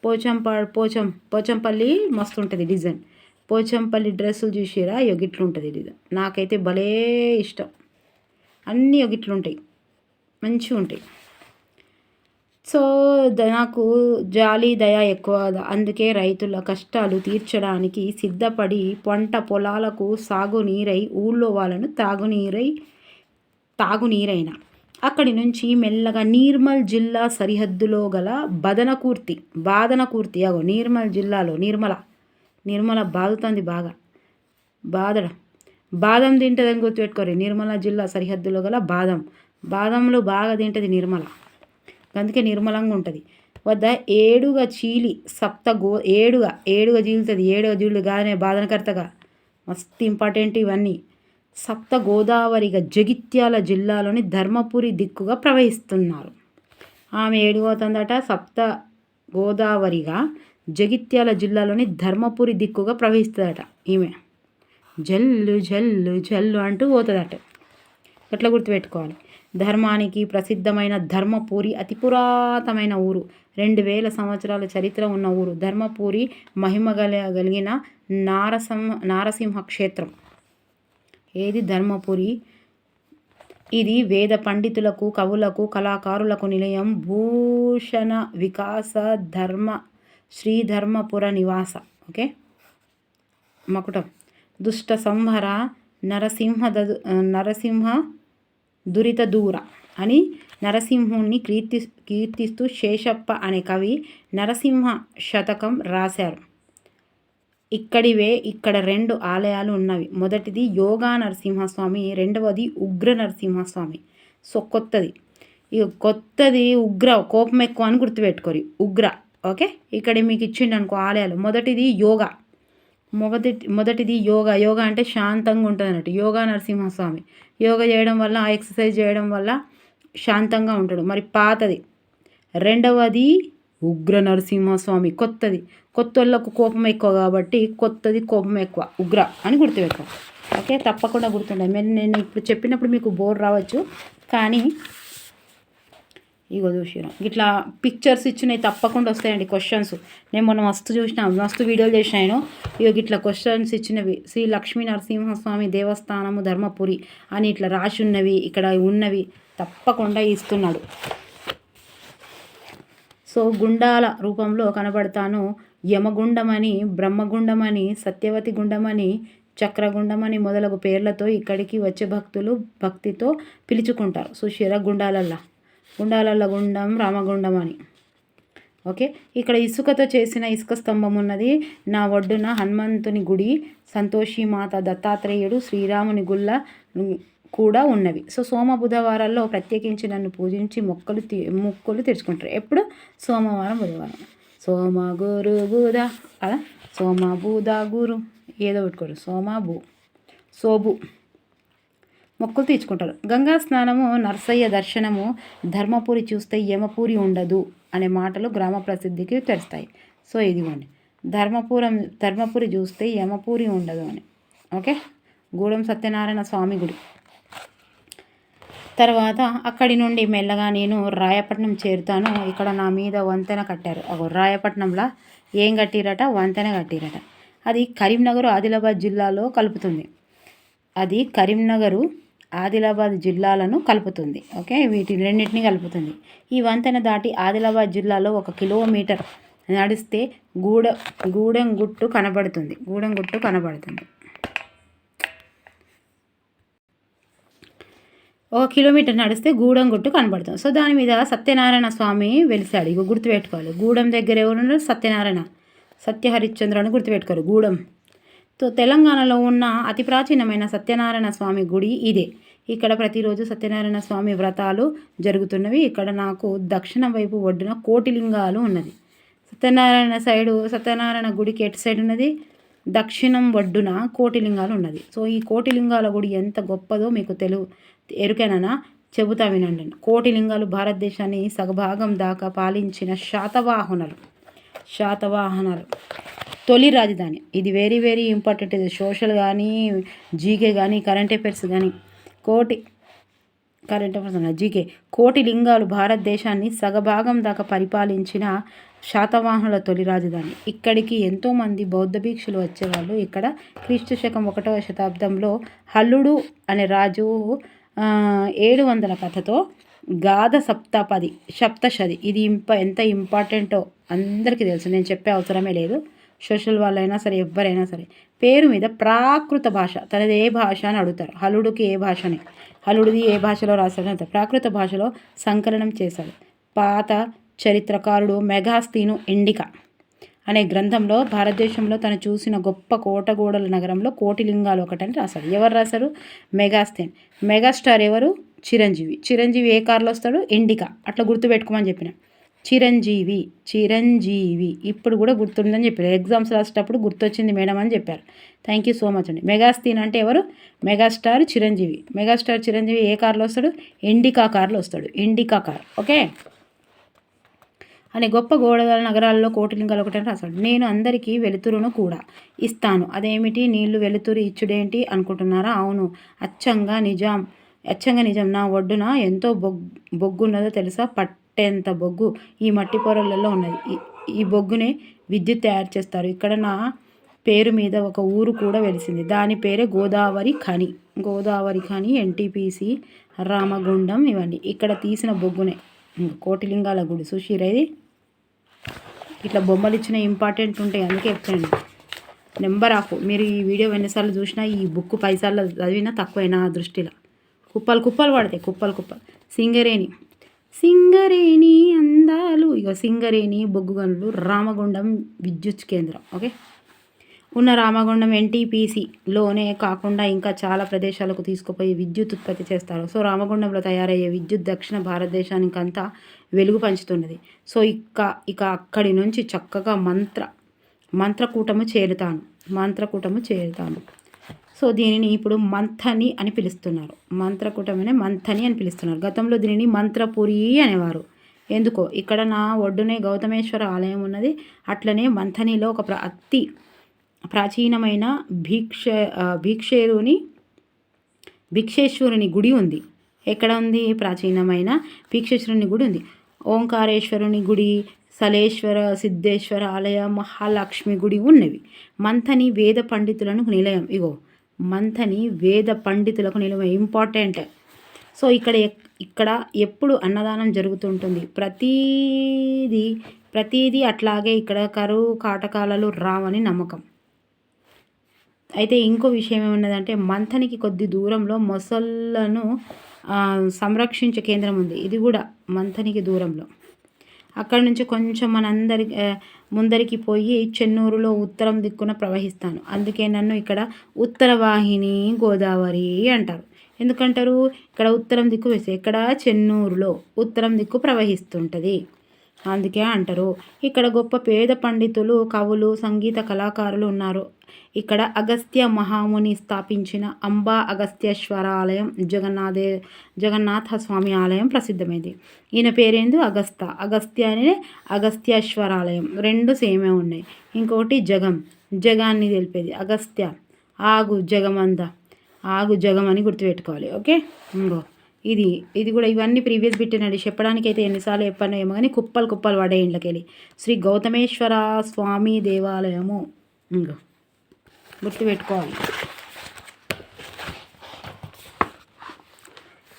పోచంపల్లి మస్తు ఉంటుంది డిజైన్. పోచంపల్లి డ్రెస్సులు చూసిరా? యొగిట్లుంటుంది డిజైన్. నాకైతే భలే ఇష్టం. అన్నీ యొగిట్లుంటాయి, మంచిగా ఉంటాయి. సో నాకు జాలి దయ ఎక్కువ. అందుకే రైతుల కష్టాలు తీర్చడానికి సిద్ధపడి పంట పొలాలకు సాగునీరై ఊళ్ళో వాళ్ళను తాగునీరైన అక్కడి నుంచి మెల్లగా నిర్మల్ జిల్లా సరిహద్దులో గల బాదనకూర్తి అగో నిర్మల్ జిల్లాలో నిర్మల బాదుతుంది బాగా. బాదం తింటుందని గుర్తుపెట్టుకోరు. నిర్మల జిల్లా సరిహద్దులో గల బాదంలో బాగా తింటుంది నిర్మల. అందుకే నిర్మలంగా ఉంటుంది. వద్ద ఏడుగా చీలి ఏడుగా చీలుతుంది. ఏడుగా చీలు కాదనే బాధనకర్తగా మస్తు ఇంపార్టెంట్ ఇవన్నీ. సప్త గోదావరిగా జగిత్యాల జిల్లాలోని ధర్మపురి దిక్కుగా ప్రవహిస్తున్నారు. ఆమె ఏడిపోతుందట సప్త గోదావరిగా జగిత్యాల జిల్లాలోని ధర్మపురి దిక్కుగా ప్రవహిస్తుందట. ఈమె జల్లు జల్లు జల్లు అంటూ పోతుందట. ఎట్లా గుర్తుపెట్టుకోవాలి? ధర్మానికి ప్రసిద్ధమైన ధర్మపురి అతి పురాతనమైన ఊరు. 2000 సంవత్సరాల చరిత్ర ఉన్న ఊరు. ధర్మపురి మహిమ కలిగిన నారసింహ క్షేత్రం. ఏది? ధర్మపురి. ఇది వేద పండితులకు, కవులకు, కళాకారులకు నిలయం. భూషణ వికాస శ్రీధర్మపుర నివాస. ఓకే. మకుటం దుష్ట సంహర నరసింహ దురిత దూర అని నరసింహుణ్ణి కీర్తిస్తూ శేషప్ప అనే కవి నరసింహ శతకం రాశారు. ఇక్కడ 2 ఆలయాలు ఉన్నవి. మొదటిది యోగా నరసింహస్వామి, రెండవది ఉగ్ర నరసింహస్వామి. సో కొత్తది ఉగ్ర, కోపం ఎక్కువ అని గుర్తుపెట్టుకోరు. ఉగ్ర. ఓకే. ఇక్కడ మీకు ఇచ్చిండు అనుకో ఆలయాలు. మొదటిది యోగా. మొదటిది యోగా అంటే శాంతంగా ఉంటుంది అన్నట్టు. యోగా నరసింహస్వామి. యోగా చేయడం వల్ల, ఎక్సర్సైజ్ చేయడం వల్ల శాంతంగా ఉంటాడు. మరి పాతది. రెండవది ఉగ్ర నరసింహస్వామి. కొత్తోళ్ళకు కోపం ఎక్కువ కాబట్టి కొత్తది కోపం ఎక్కువ, ఉగ్ర అని గుర్తుపెట్టుకోవాలి. ఓకే. తప్పకుండా గుర్తుండాలి. నేను ఇప్పుడు చెప్పినప్పుడు మీకు బోర్ రావచ్చు, కానీ ఇగో చూసినా ఇట్లా పిక్చర్స్ ఇచ్చినవి తప్పకుండా వస్తాయండి క్వశ్చన్స్. నేను మొన్న మస్తు వీడియోలు చేసినాను. ఇక ఇట్లా క్వశ్చన్స్ ఇచ్చినవి. శ్రీ లక్ష్మీ నరసింహస్వామి దేవస్థానము ధర్మపురి అని ఇట్లా రాసి ఉన్నవి, ఇక్కడ ఉన్నవి తప్పకుండా ఇస్తున్నాడు. సో గుండాల రూపంలో కనబడతాను. యమగుండమని, బ్రహ్మగుండమని, సత్యవతి గుండమని, చక్రగుండమని మొదలగు పేర్లతో ఇక్కడికి వచ్చే భక్తులు భక్తితో పిలుచుకుంటారు. సుశీర గుండాలల్ల గుండం, రామగుండం అని. ఓకే. ఇక్కడ ఇసుకతో చేసిన ఇసుక స్తంభం ఉన్నది. నా ఒడ్డున హనుమంతుని గుడి, సంతోషిమాత, దత్తాత్రేయుడు, శ్రీరాముని గుళ్ళ కూడా ఉన్నవి. సో సోమ బుధవారాల్లో ప్రత్యేకించి నన్ను పూజించి మొక్కులు తెరుచుకుంటారు. ఎప్పుడు? సోమవారం, బుధవారం. సోమ గురు బుధ అలా, సోమ బుధ గురు ఏదో పెట్టుకోరు. సోబు మొక్కులు తీర్చుకుంటారు. గంగా స్నానము, నరసయ్య దర్శనము, ధర్మపురి చూస్తే యమపురి ఉండదు అనే మాటలు గ్రామ ప్రసిద్ధికి తెరుస్తాయి. సో ఇదిగోండి, ధర్మపురి చూస్తే యమపురి ఉండదు అని. ఓకే. గూడెం సత్యనారాయణ స్వామి గుడి. తర్వాత అక్కడి నుండి మెల్లగా నేను రాయపట్నం చేరుతాను. ఇక్కడ నా మీద వంతెన కట్టారు. రాయపట్నంలో ఏం కట్టిరట? వంతెన కట్టిరట. అది కరీంనగర్, ఆదిలాబాద్ జిల్లాలో కలుపుతుంది. అది కరీంనగర్, ఆదిలాబాద్ జిల్లాలను కలుపుతుంది. ఓకే. వీటి రెండింటినీ కలుపుతుంది. ఈ వంతెన దాటి ఆదిలాబాద్ జిల్లాలో 1 కిలోమీటర్ నడిస్తే గూడెంగుట్టు కనబడుతుంది. 1 కిలోమీటర్ నడిస్తే గూడెంగుట్టు కనబడుతుంది. సో దాని మీద సత్యనారాయణ స్వామి వెలిసాడు. ఇక గుర్తుపెట్టుకోవాలి. గూడెం దగ్గర ఎవరున్నారు? సత్యనారాయణ, సత్యహరిశ్చంద్ర అని గుర్తుపెట్టుకోరు. గూడెం. సో తెలంగాణలో ఉన్న అతి ప్రాచీనమైన సత్యనారాయణ స్వామి గుడి ఇదే. ఇక్కడ ప్రతిరోజు సత్యనారాయణ స్వామి వ్రతాలు జరుగుతున్నవి. ఇక్కడ నాకు దక్షిణ వైపు ఒడ్డున కోటిలింగాలు ఉన్నది. సత్యనారాయణ గుడికి ఎటు సైడ్ ఉన్నది? దక్షిణం ఒడ్డున కోటిలింగాలు ఉన్నది. సో ఈ కోటిలింగాల గుడి ఎంత గొప్పదో మీకు ఎరుకేనా? చెబుతా వినండి. కోటిలింగాలు భారతదేశాన్ని సగభాగం దాకా పాలించిన శాతవాహనాలు తొలి రాజధాని. ఇది వెరీ వెరీ ఇంపార్టెంట్. ఇది సోషల్ కానీ, జీకే కానీ, కరెంట్ అఫైర్స్ కానీ, జీకే. కోటిలింగాలు భారతదేశాన్ని సగభాగం దాకా పరిపాలించిన శాతవాహనుల తొలి రాజధాని. ఇక్కడికి ఎంతోమంది బౌద్ధ భిక్షులు వచ్చేవాళ్ళు. ఇక్కడ క్రీస్తు శకం 1వ శతాబ్దంలో హల్లుడు అనే రాజు 700 కథతో గాథ సప్తశది. ఇది ఎంత ఇంపార్టెంటో అందరికీ తెలుసు. నేను చెప్పే అవసరమే లేదు. సోషల్ వాళ్ళైనా సరే, ఎవరైనా సరే పేరు మీద ప్రాకృత భాష, తనది ఏ భాష అని అడుగుతారు. హలుడికి ఏ భాషని, హలుడిది ఏ భాషలో రాశాడు అంటే ప్రాకృత భాషలో సంకలనం చేశాడు. పాత చరిత్రకారుడు మెగాస్తీను ఇండికా అనే గ్రంథంలో భారతదేశంలో తను చూసిన గొప్ప కోటగోడల నగరంలో కోటిలింగాలు ఒకటని రాశాడు. ఎవరు రాశారు? మెగాస్తీన్. మెగాస్టార్ ఎవరు? చిరంజీవి ఏ కారులో వస్తాడు? ఇండికా. అట్లా గుర్తుపెట్టుకోమని చెప్పిన. చిరంజీవి చిరంజీవి ఇప్పుడు కూడా గుర్తుందని చెప్పారు. ఎగ్జామ్స్ రాసేటప్పుడు గుర్తొచ్చింది మేడం అని చెప్పారు. థ్యాంక్ యూ సో మచ్ అండి. మెగాస్టీన్ అంటే ఎవరు? మెగాస్టార్ చిరంజీవి. మెగాస్టార్ చిరంజీవి ఏ కార్లో వస్తాడు? ఇండికా కార్లో వస్తాడు. Indica car. ఓకే. అనే గొప్ప గోడల నగరాల్లో కోటిలింగాలు ఒకటి అని రాశాడు. నేను అందరికీ వెలుతురును కూడా ఇస్తాను. అదేమిటి నీళ్లు వెలుతురు ఇచ్చుడేంటి అనుకుంటున్నారా? అవును, అచ్చంగా నిజం. నా ఒడ్డున ఎంతో బొగ్గున్నదో తెలుసా? పట్టేంత బొగ్గు ఈ మట్టి పొరలలో ఉన్నది. ఈ బొగ్గునే విద్యుత్ తయారు చేస్తారు. ఇక్కడ నా పేరు మీద ఒక ఊరు కూడా వెలిసింది. దాని పేరే గోదావరి ఖని. ఎన్టీపీసీ, రామగుండం ఇవన్నీ ఇక్కడ తీసిన బొగ్గునే. కోటిలింగాల గుడి సుషీర. ఇది ఇట్లా బొమ్మలు ఇచ్చిన ఇంపార్టెంట్ ఉంటాయి, అందుకే చెప్తాను. నెంబర్ ఆఫ్ మీరు ఈ వీడియో ఎన్నిసార్లు చూసినా, ఈ బుక్ 10 సార్లు చదివినా తక్కువే నా దృష్టిలో. కుప్పలు పడతాయి, కుప్పలు. సింగరేణి అందాలు. ఇక సింగరేణి బొగ్గు గనులు, రామగుండం విద్యుత్ కేంద్రం. ఓకే. ఉన్న రామగుండం ఎన్టీపీసీలోనే కాకుండా ఇంకా చాలా ప్రదేశాలకు తీసుకుపోయి విద్యుత్ ఉత్పత్తి చేస్తారు. సో రామగుండంలో తయారయ్యే విద్యుత్ దక్షిణ భారతదేశానికంతా వెలుగు పంచుతున్నది. సో ఇక అక్కడి నుంచి చక్కగా మంత్రకూటము చేరుతాను. సో దీనిని ఇప్పుడు మంథని అని పిలుస్తున్నారు. మంత్రకూటమనే మంథని అని పిలుస్తున్నారు. గతంలో దీనిని మంత్రపురి అనేవారు. ఎందుకో ఇక్కడ నా ఒడ్డునే గౌతమేశ్వర ఆలయం ఉన్నది. అట్లనే మంథనిలో ఒక అతి ప్రాచీనమైన భిక్షేశ్వరుని గుడి ఉంది. ఎక్కడ ఉంది? ప్రాచీనమైన భిక్షేశ్వరుని గుడి ఉంది. ఓంకారేశ్వరుని గుడి, సలేశ్వర, సిద్ధేశ్వర ఆలయ, మహాలక్ష్మి గుడి ఉన్నవి. మంథని వేద పండితులకు నిలయం. మంథని వేద పండితులకు నిలయం, ఇంపార్టెంట్. సో ఇక్కడ ఎప్పుడు అన్నదానం జరుగుతుంటుంది. ప్రతీది అట్లాగే ఇక్కడ కరువు కాటకాలలో రావని నమ్మకం. అయితే ఇంకో విషయం ఏమన్నదంటే మంథనికి కొద్ది దూరంలో మొసళ్ళను సంరక్షించే కేంద్రం ఉంది. ఇది కూడా మంథనికి దూరంలో. అక్కడ నుంచి కొంచెం ముందరికి పోయి చెన్నూరులో ఉత్తరం దిక్కున ప్రవహిస్తాను. అందుకే నన్ను ఇక్కడ ఉత్తర వాహిని గోదావరి అంటారు. ఎందుకంటారు? ఇక్కడ ఉత్తరం దిక్కు వేస్తే ఇక్కడ చెన్నూరులో ఉత్తరం దిక్కు ప్రవహిస్తుంటుంది, అందుకే అంటారు. ఇక్కడ గొప్ప పేద పండితులు, కవులు, సంగీత కళాకారులు ఉన్నారు. ఇక్కడ అగస్త్య మహాముని స్థాపించిన అంబా అగస్త్యేశ్వర ఆలయం, జగన్నాథ స్వామి ఆలయం ప్రసిద్ధమైంది. ఈయన పేరేందు? అగస్త్య అనే అగస్త్యేశ్వర ఆలయం. 2 సేమే ఉన్నాయి. ఇంకొకటి జగాన్ని తెలిపేది అగస్త్య. ఆగు జగం అని గుర్తుపెట్టుకోవాలి. ఓకే. ఇది కూడా ఇవన్నీ ప్రీవియస్ బిట్టేనండి. చెప్పడానికి అయితే ఎన్నిసార్లు చెప్పానో ఏమో కానీ కుప్పలు పడే ఇంట్లోకెళ్ళి శ్రీ గౌతమేశ్వర స్వామి దేవాలయము గుర్తుపెట్టుకోవాలి.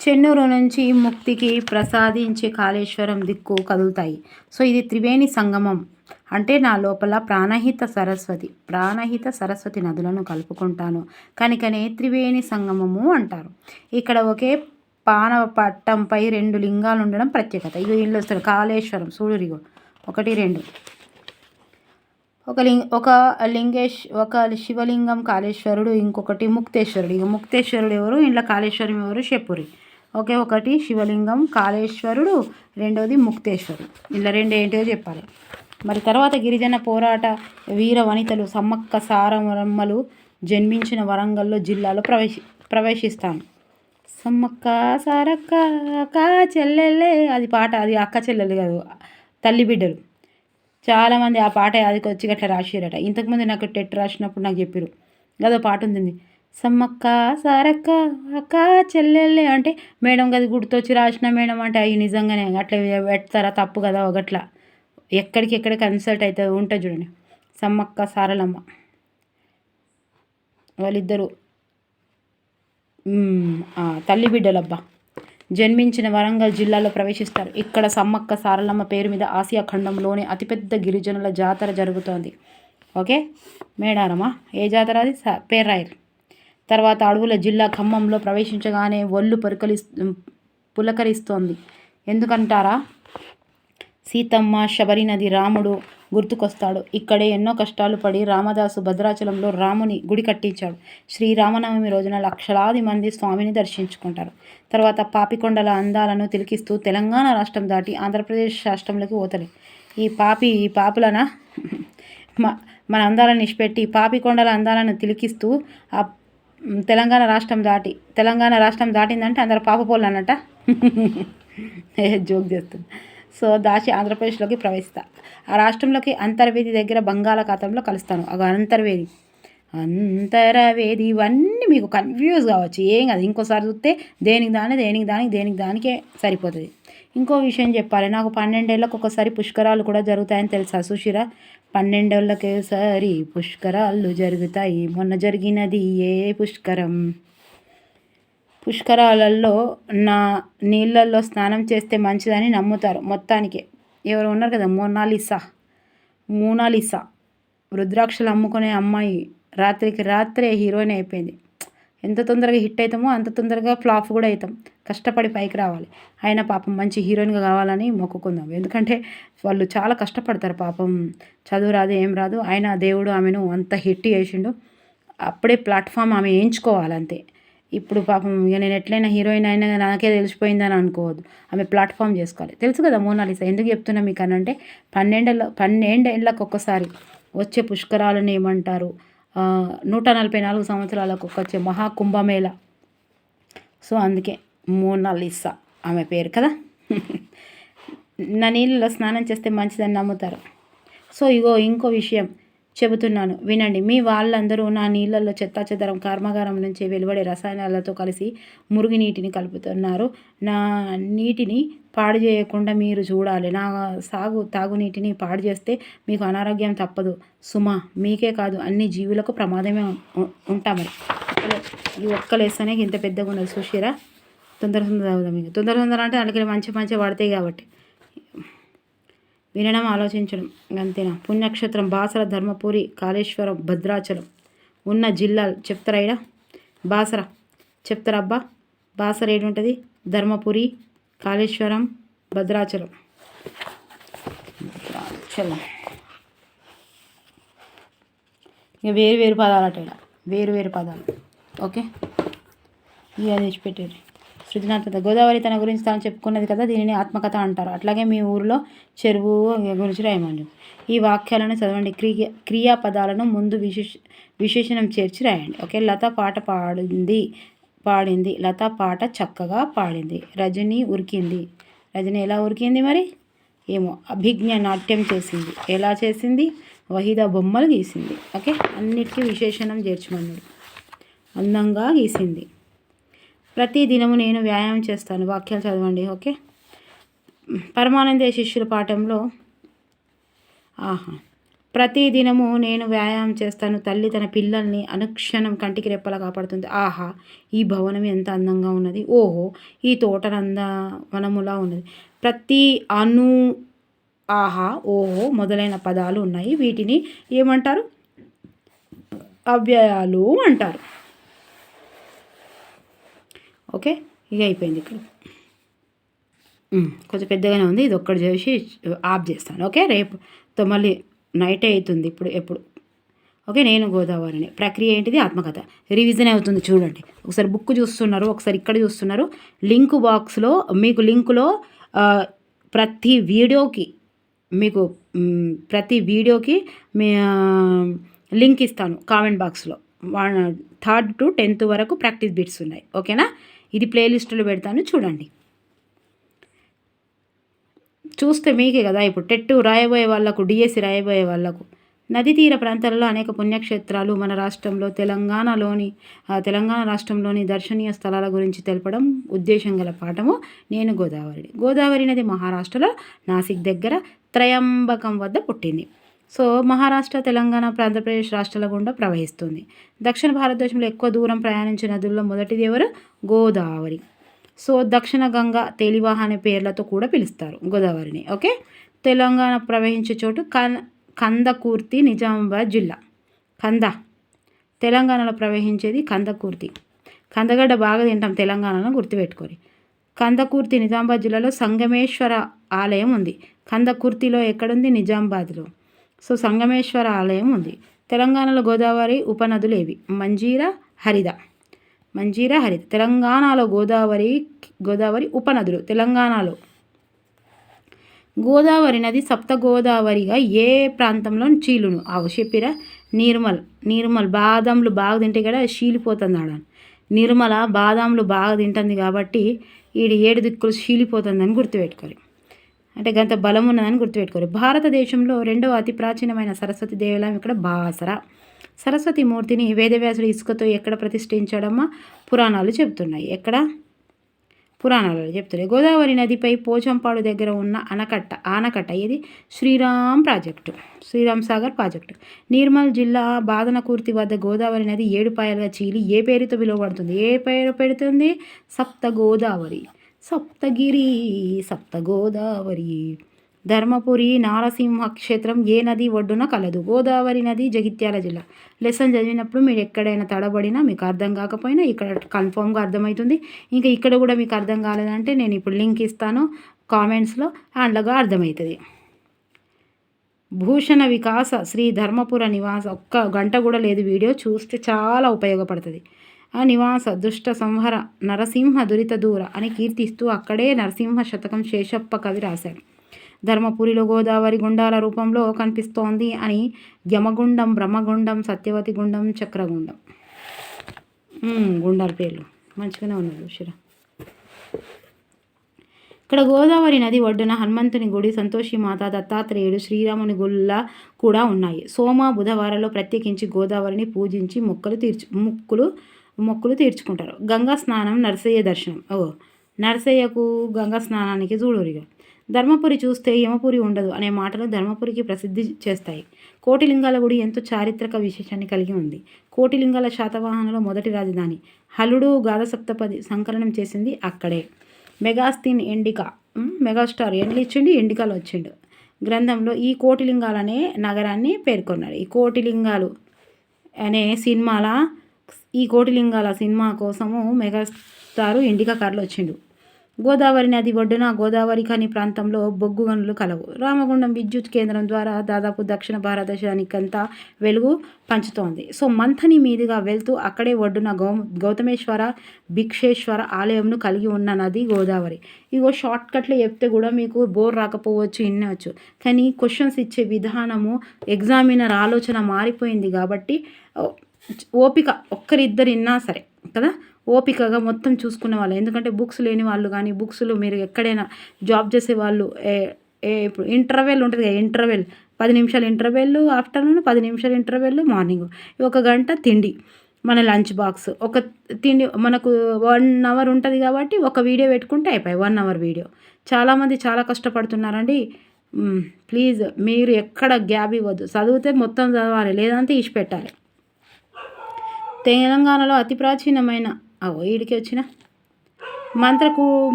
చెన్నూరు నుంచి ముక్తికి ప్రసాదించే కాళేశ్వరం దిక్కు కదులుతాయి. సో ఇది త్రివేణి సంగమం. అంటే నా లోపల ప్రాణహిత సరస్వతి నదులను కలుపుకుంటాను కనుకనే త్రివేణి సంగమము అంటారు. ఇక్కడ ఒకే పానపట్టంపై 2 లింగాలు ఉండడం ప్రత్యేకత. ఇల్లు వస్తాడు కాళేశ్వరం. చూడురిగో 1 2 ఒక శివలింగం కాళేశ్వరుడు, ఇంకొకటి ముక్తేశ్వరుడు. ముక్తేశ్వరుడు ఎవరు? ఇంట్లో కాళేశ్వరం ఎవరు? చెప్పురి. ఓకే. ఒకటి శివలింగం కాళేశ్వరుడు, రెండవది ముక్తేశ్వరుడు. ఇలా 2 ఏంటో చెప్పాలి. మరి తర్వాత గిరిజన పోరాట వీర వనితలు సమ్మక్క సారమ్మలు జన్మించిన వరంగల్లో జిల్లాలో ప్రవేశిస్తాను. సమ్మక్క సారక్క అక్క చెల్లెళ్ళే, అది పాట. అది అక్క చెల్లెలు కాదు, తల్లి బిడ్డలు. చాలామంది ఆ పాట అదికి వచ్చి గట్లా రాసిరట. ఇంతకుముందు నాకు టెట్ రాసినప్పుడు నాకు చెప్పారు గదో పాట ఉంటుంది. సమ్మక్క సారక్క అక్క చెల్లెళ్ళే అంటే మేడం గది గుర్తొచ్చి రాసిన మేడం అంటే అవి నిజంగానే అట్లా పెడతారా? తప్పు కదా. ఒకట్లా ఎక్కడికెక్కడ కన్సల్ట్ అవుతుంది ఉంటుంది చూడండి. సమ్మక్క సారలమ్మ వాళ్ళిద్దరూ తల్లి బిడ్డలబ్బా జన్మించిన వరంగల్ జిల్లాలో ప్రవేశిస్తారు. ఇక్కడ సమ్మక్క సారలమ్మ పేరు మీద ఆసియా ఖండంలోనే అతిపెద్ద గిరిజనుల జాతర జరుగుతోంది. ఓకే. మేడారమా? ఏ జాతర అది? పేర్రాయర్. తర్వాత అడవుల జిల్లా ఖమ్మంలో ప్రవేశించగానే ఒళ్ళు పులకరిస్తోంది. ఎందుకంటారా? సీతమ్మ, శబరి నది, రాముడు గుర్తుకొస్తాడు. ఇక్కడే ఎన్నో కష్టాలు పడి రామదాసు భద్రాచలంలో రాముని గుడి కట్టించాడు. శ్రీరామనవమి రోజున లక్షలాది మంది స్వామిని దర్శించుకుంటారు. తర్వాత పాపికొండల అందాలను తిలకిస్తూ తెలంగాణ రాష్ట్రం దాటి ఆంధ్రప్రదేశ్ రాష్ట్రంలోకి పోతాడు. ఈ పాపులన మన అందాలను ఇష్టపెట్టి పాపికొండల అందాలను తిలకిస్తూ ఆ తెలంగాణ రాష్ట్రం దాటిందంటే అందరు పాపపోళ్ళు అన్నట. జోక్ చేస్తుంది. సో దాచి ఆంధ్రప్రదేశ్లోకి ప్రవేశిస్తా. ఆ రాష్ట్రంలోకి అంతర్వేది దగ్గర బంగాళాఖాతంలో కలుస్తాను. అంతరవేది ఇవన్నీ మీకు కన్ఫ్యూజ్ కావచ్చు. ఏం కాదు, ఇంకోసారి చూస్తే దేనికే సరిపోతుంది. ఇంకో విషయం చెప్పాలి, నాకు 12 ఏళ్ళకు ఒకసారి పుష్కరాలు కూడా జరుగుతాయని తెలుసా సుశీరా? 12 ఏళ్ళకేసారి పుష్కరాలు జరుగుతాయి. మొన్న జరిగినది ఏ పుష్కరాలలో నీళ్ళల్లో స్నానం చేస్తే మంచిదని నమ్ముతారు. మొత్తానికి ఎవరు ఉన్నారు కదా, మోనాలిసా రుద్రాక్షలు అమ్ముకునే అమ్మాయి రాత్రికి రాత్రే హీరోయిన్ అయిపోయింది. ఎంత తొందరగా హిట్ అవుతామో అంత తొందరగా ఫ్లాప్ కూడా అవుతాం. కష్టపడి పైకి రావాలి. అయినా పాపం మంచి హీరోయిన్గా కావాలని మొక్కుకుందాం. ఎందుకంటే వాళ్ళు చాలా కష్టపడతారు పాపం. చదువు రాదు, ఏం రాదు, అయినా దేవుడు ఆమెను అంత హిట్ చేసిండు. అప్పుడే ప్లాట్ఫామ్ ఆమె వేయించుకోవాలంతే. ఇప్పుడు పాపం ఇక నేను ఎట్లయినా హీరోయిన్ అయినా నాకే తెలిసిపోయిందని అనుకోవద్దు. ఆమె ప్లాట్ఫామ్ చేసుకోవాలి. తెలుసు కదా మోనాలిసా. ఎందుకు చెప్తున్నా మీకు అనంటే 12 ఏళ్ళకు ఒక్కసారి వచ్చే పుష్కరాలను ఏమంటారు, 144 సంవత్సరాలకు వచ్చే మహాకుంభమేళ. సో అందుకే మోనాలిసా ఆమె పేరు కదా. నా నీళ్ళలో స్నానం చేస్తే మంచిదని నమ్ముతారు. సో ఇంకో విషయం చెబుతున్నాను వినండి. మీ వాళ్ళందరూ నా నీళ్ళల్లో చెత్తాచెదరం కర్మాగారం నుంచి వెలువడే రసాయనాలతో కలిసి మురుగునీటిని కలుపుతున్నారు. నా నీటిని పాడు చేయకుండా మీరు చూడాలి. నా తాగునీటిని పాడు చేస్తే మీకు అనారోగ్యం తప్పదు సుమా. మీకే కాదు అన్ని జీవులకు ప్రమాదమే ఉంటా. మరి ఈ ఒక్కలేస్తేనే ఇంత పెద్దగా ఉన్నది సుశీరా. తొందరగా తాగుదాం. మీకు తొందరగా అంటే అందుకని మంచి పడతాయి కాబట్టి వినడం ఆలోచించడం అంతేనా. పుణ్యక్షేత్రం బాసర, ధర్మపురి, కాళేశ్వరం, భద్రాచలం ఉన్న జిల్లాలు చెప్తారా? ఇక్కడ బాసర చెప్తారా? అబ్బా బాసర ఏడుంటుంది? ధర్మపురి, కాళేశ్వరం, భద్రాచలం. ఇక వేరు పదాలు అట. వేరు పదాలు. ఓకే, ఇక తెచ్చిపెట్టారు. సృజనాత్మకత. గోదావరి తన గురించి తాను చెప్పుకున్నది కదా, దీనిని ఆత్మకథ అంటారు. అట్లాగే మీ ఊరిలో చెరువు గురించి రాయమండి. ఈ వాక్యాలను చదవండి. క్రియాపదాలను ముందు విశేషణం చేర్చి రాయండి. ఓకే. లత పాట పాడింది. లత పాట చక్కగా పాడింది. రజని ఉరికింది. రజని ఎలా ఉరికింది మరి ఏమో. అభిజ్ఞ నాట్యం చేసింది. ఎలా చేసింది? వహీద బొమ్మలు గీసింది. ఓకే, అన్నిటికీ విశేషణం చేర్చమన్నాడు. అందంగా గీసింది. ప్రతి దినము నేను వ్యాయామం చేస్తాను. వాక్యాలు చదవండి. ఓకే. పరమానందయ్య శిష్యుల పాఠంలో ప్రతి దినము నేను వ్యాయామం చేస్తాను. తల్లి తన పిల్లల్ని అనుక్షణం కంటికి రెప్పలా కాపాడుతుంది. ఆహా, ఈ భవనం ఎంత అందంగా ఉన్నది. ఓహో, ఈ తోట వనములా ఉన్నది. ప్రతి ఆహా, ఓహో మొదలైన పదాలు ఉన్నాయి. వీటిని ఏమంటారు? అవ్యయాలు అంటారు. ఓకే, ఇక అయిపోయింది. ఇక్కడ కొంచెం పెద్దగానే ఉంది. ఇది ఒక్కటి చేసి ఆఫ్ చేస్తాను. ఓకే, రేపు మళ్ళీ నైట్ అవుతుంది ఎప్పుడు. ఓకే, నేను గోదావరిని. ప్రక్రియ ఏంటిది? ఆత్మకథ. రివిజన్ అవుతుంది చూడండి. ఒకసారి బుక్ చూస్తున్నారు, ఒకసారి ఇక్కడ చూస్తున్నారు. లింక్ బాక్స్లో మీకు లింకులో ప్రతి వీడియోకి లింక్ ఇస్తాను కామెంట్ బాక్స్లో. 3rd to 10th వరకు ప్రాక్టీస్ బిట్స్ ఉన్నాయి. ఓకేనా? ఇది ప్లేలిస్టులో పెడతాను చూడండి. చూస్తే మీకే కదా ఇప్పుడు టెట్ రాయబోయే వాళ్ళకు, డిఎస్సి రాయబోయే వాళ్ళకు. నదీ తీర ప్రాంతాలలో అనేక పుణ్యక్షేత్రాలు మన రాష్ట్రంలో తెలంగాణ రాష్ట్రంలోని దర్శనీయ స్థలాల గురించి తెలపడం ఉద్దేశం గల పాఠము నేను గోదావరి నది మహారాష్ట్రలో నాసిక్ దగ్గర త్రయంబకం వద్ద పుట్టింది. సో మహారాష్ట్ర, తెలంగాణ, ఆంధ్రప్రదేశ్ రాష్ట్రాల గుండా ప్రవహిస్తుంది. దక్షిణ భారతదేశంలో ఎక్కువ దూరం ప్రయాణించే నదుల్లో మొదటిది ఎవరు? గోదావరి. సో దక్షిణ గంగా, తేలివాహ అనే పేర్లతో కూడా పిలుస్తారు గోదావరిని. ఓకే, తెలంగాణ ప్రవహించే చోటు కందకుర్తి, నిజామాబాద్ జిల్లా. తెలంగాణలో ప్రవహించేది కందకుర్తి. కందగడ్డ బాగా తింటాం తెలంగాణలో, గుర్తుపెట్టుకోరి. కందకుర్తి నిజామాబాద్ జిల్లాలో సంగమేశ్వర ఆలయం ఉంది. కందకుర్తిలో ఎక్కడుంది? నిజామాబాద్లో. సో సంగమేశ్వర ఆలయం ఉంది. తెలంగాణలో గోదావరి ఉపనదులు ఏవి? మంజీరా, హరిద. తెలంగాణలో గోదావరి ఉపనదులు. తెలంగాణలో గోదావరి నది సప్త గోదావరిగా ఏ ప్రాంతంలో చీలును? అవు చెప్పిరా. నిర్మల్ బాదంలు బాగా తింటే కూడా చీలిపోతుంది ఆడ. నిర్మల బాదాంలు బాగా తింటుంది కాబట్టి ఈడు 7 దిక్కులు చీలిపోతుందని గుర్తుపెట్టుకోవాలి. అంటే గంత బలం ఉన్నదని గుర్తుపెట్టుకోవాలి. భారతదేశంలో 2వ అతి ప్రాచీనమైన సరస్వతి దేవాలయం ఇక్కడ బాసర. సరస్వతి మూర్తిని వేదవ్యాసుడు ఇసుకతో ఎక్కడ ప్రతిష్ఠించడమో పురాణాలు చెప్తున్నాయి. గోదావరి నదిపై పోచంపాడు దగ్గర ఉన్న ఆనకట్ట ఇది శ్రీరామ్ సాగర్ ప్రాజెక్టు. నిర్మల్ జిల్లా బాదనకుర్తి వద్ద గోదావరి నది 7 పాయలుగా చీలి ఏ పేరుతో పిలువబడుతుంది? ఏ పేరు పెడుతుంది? సప్తగోదావరి. ధర్మపురి నారసింహ క్షేత్రం ఏ నది ఒడ్డున కలదు? గోదావరి నది, జగిత్యాల జిల్లా. లెసన్ చదివినప్పుడు మీరు ఎక్కడైనా తడబడినా, మీకు అర్థం కాకపోయినా ఇక్కడ కన్ఫామ్గా అర్థమవుతుంది. ఇంకా ఇక్కడ కూడా మీకు అర్థం కాలేదంటే నేను ఇప్పుడు లింక్ ఇస్తాను కామెంట్స్లో, అందులో అర్థమవుతుంది. భూషణ వికాస శ్రీ ధర్మపుర నివాస. ఒక్క గంట కూడా లేదు, వీడియో చూస్తే చాలా ఉపయోగపడుతుంది. ఆ నివాస దుష్ట సంహర నరసింహ దురిత దూర అని కీర్తిస్తూ అక్కడే నరసింహ శతకం శేషప్ప కవి రాశాడు. ధర్మపురిలో గోదావరి గుండాల రూపంలో కనిపిస్తోంది అని యమగుండం, బ్రహ్మగుండం, సత్యవతి గుండం, చక్రగుండం గుండాల పేర్లు మంచిగానే ఉన్నాయి చూసిరా. ఇక్కడ గోదావరి నది ఒడ్డున హనుమంతుని గుడి, సంతోషి మాత, దత్తాత్రేయుడు, శ్రీరాముని గుళ్ళ కూడా ఉన్నాయి. సోమ బుధవారాల్లో ప్రత్యేకించి గోదావరిని పూజించి మొక్కులు తీర్చుకుంటారు. గంగా స్నానం, నరసయ్య దర్శనం. నరసయ్యకు గంగా స్నానానికి చూడూరిగా. ధర్మపురి చూస్తే యమపురి ఉండదు అనే మాటలు ధర్మపురికి ప్రసిద్ధి చేస్తాయి. కోటిలింగాల గుడి ఎంతో చారిత్రక విశేషాన్ని కలిగి ఉంది. కోటిలింగాల శాతవాహనలో మొదటి రాజధాని. హలుడు గాథసప్తపది సంకలనం చేసింది అక్కడే. మెగాస్తీన్ మెగాస్టార్ ఎండ్లు ఇచ్చిండు, ఎండికలు వచ్చిండు గ్రంథంలో ఈ కోటిలింగాలనే నగరాన్ని పేర్కొన్నాడు. ఈ కోటిలింగాల సినిమా కోసము మెగాస్టారు ఎండిక కార్లు వచ్చిండు. గోదావరి నది ఒడ్డున గోదావరి ఖని ప్రాంతంలో బొగ్గు గనులు కలవు. రామగుండం విద్యుత్ కేంద్రం ద్వారా దాదాపు దక్షిణ భారతదేశానికంతా వెలుగు పంచుతోంది. సో మంథని మీదుగా వెళ్తూ అక్కడే ఒడ్డున గౌతమేశ్వర భిక్షేశ్వర ఆలయంను కలిగి ఉన్న నది గోదావరి. ఇగో షార్ట్కట్లో చెప్తే కూడా మీకు బోర్ రాకపోవచ్చు, వినవచ్చు. కానీ క్వశ్చన్స్ ఇచ్చే విధానము, ఎగ్జామినర్ ఆలోచన మారిపోయింది కాబట్టి ఓపిక ఒక్కరిద్దరు విన్నా సరే కదా, ఓపికగా మొత్తం చూసుకునే వాళ్ళు. ఎందుకంటే బుక్స్ లేని వాళ్ళు కానీ, బుక్స్లో మీరు ఎక్కడైనా జాబ్ చేసే వాళ్ళు ఇప్పుడు ఇంటర్వెల్ ఉంటుంది కదా, 10 నిమిషాలు ఇంటర్వెల్ ఆఫ్టర్నూన్, 10 నిమిషాలు ఇంటర్వెల్ మార్నింగ్, 1 గంట తిండి, మన లంచ్ బాక్స్, ఒక తిండి మనకు 1 అవర్ ఉంటుంది కాబట్టి ఒక వీడియో పెట్టుకుంటే అయిపోయి 1 అవర్ వీడియో. చాలామంది చాలా కష్టపడుతున్నారండి. ప్లీజ్ మీరు ఎక్కడ గ్యాప్ ఇవ్వద్దు, చదివితే మొత్తం చదవాలి, లేదంటే ఇష్ట పెట్టాలి. తెలంగాణలో అతి ప్రాచీనమైన ఈడికి వచ్చిన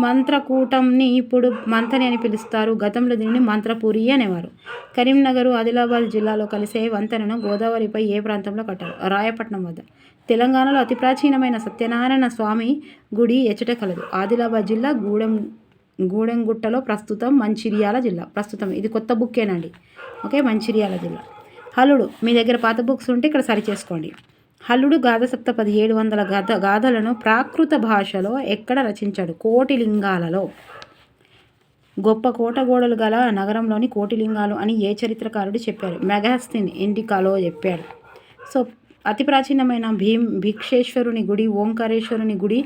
మంత్రకూటంని ఇప్పుడు మంథని అని పిలుస్తారు. గతంలో దీనిని మంత్రపురి అనేవారు. కరీంనగర్, ఆదిలాబాద్ జిల్లాలో కలిసే వంతెనను గోదావరిపై ఏ ప్రాంతంలో కట్టారు? రాయపట్నం వద్ద. తెలంగాణలో అతి ప్రాచీనమైన సత్యనారాయణ స్వామి గుడి ఎచ్చట కలదు? ఆదిలాబాద్ జిల్లా గూడెంగుట్టలో, ప్రస్తుతం మంచిర్యాల జిల్లా. ఇది కొత్త బుక్కేనండి. ఓకే, మంచిర్యాల జిల్లా. హలుడు, మీ దగ్గర పాత బుక్స్ ఉంటే ఇక్కడ సరి చేసుకోండి. హల్లుడు గాథసప్తపది 700 గాథలను ప్రాకృత భాషలో ఎక్కడ రచించాడు? కోటిలింగాలలో. గొప్ప కోటగోడలు గల నగరంలోని కోటిలింగాలు అని ఏ చరిత్రకారుడు చెప్పారు? మెగాస్తీన్ ఎండికలో చెప్పాడు. సో అతి ప్రాచీనమైన భిక్షేశ్వరుని గుడి, ఓంకారేశ్వరుని గుడి,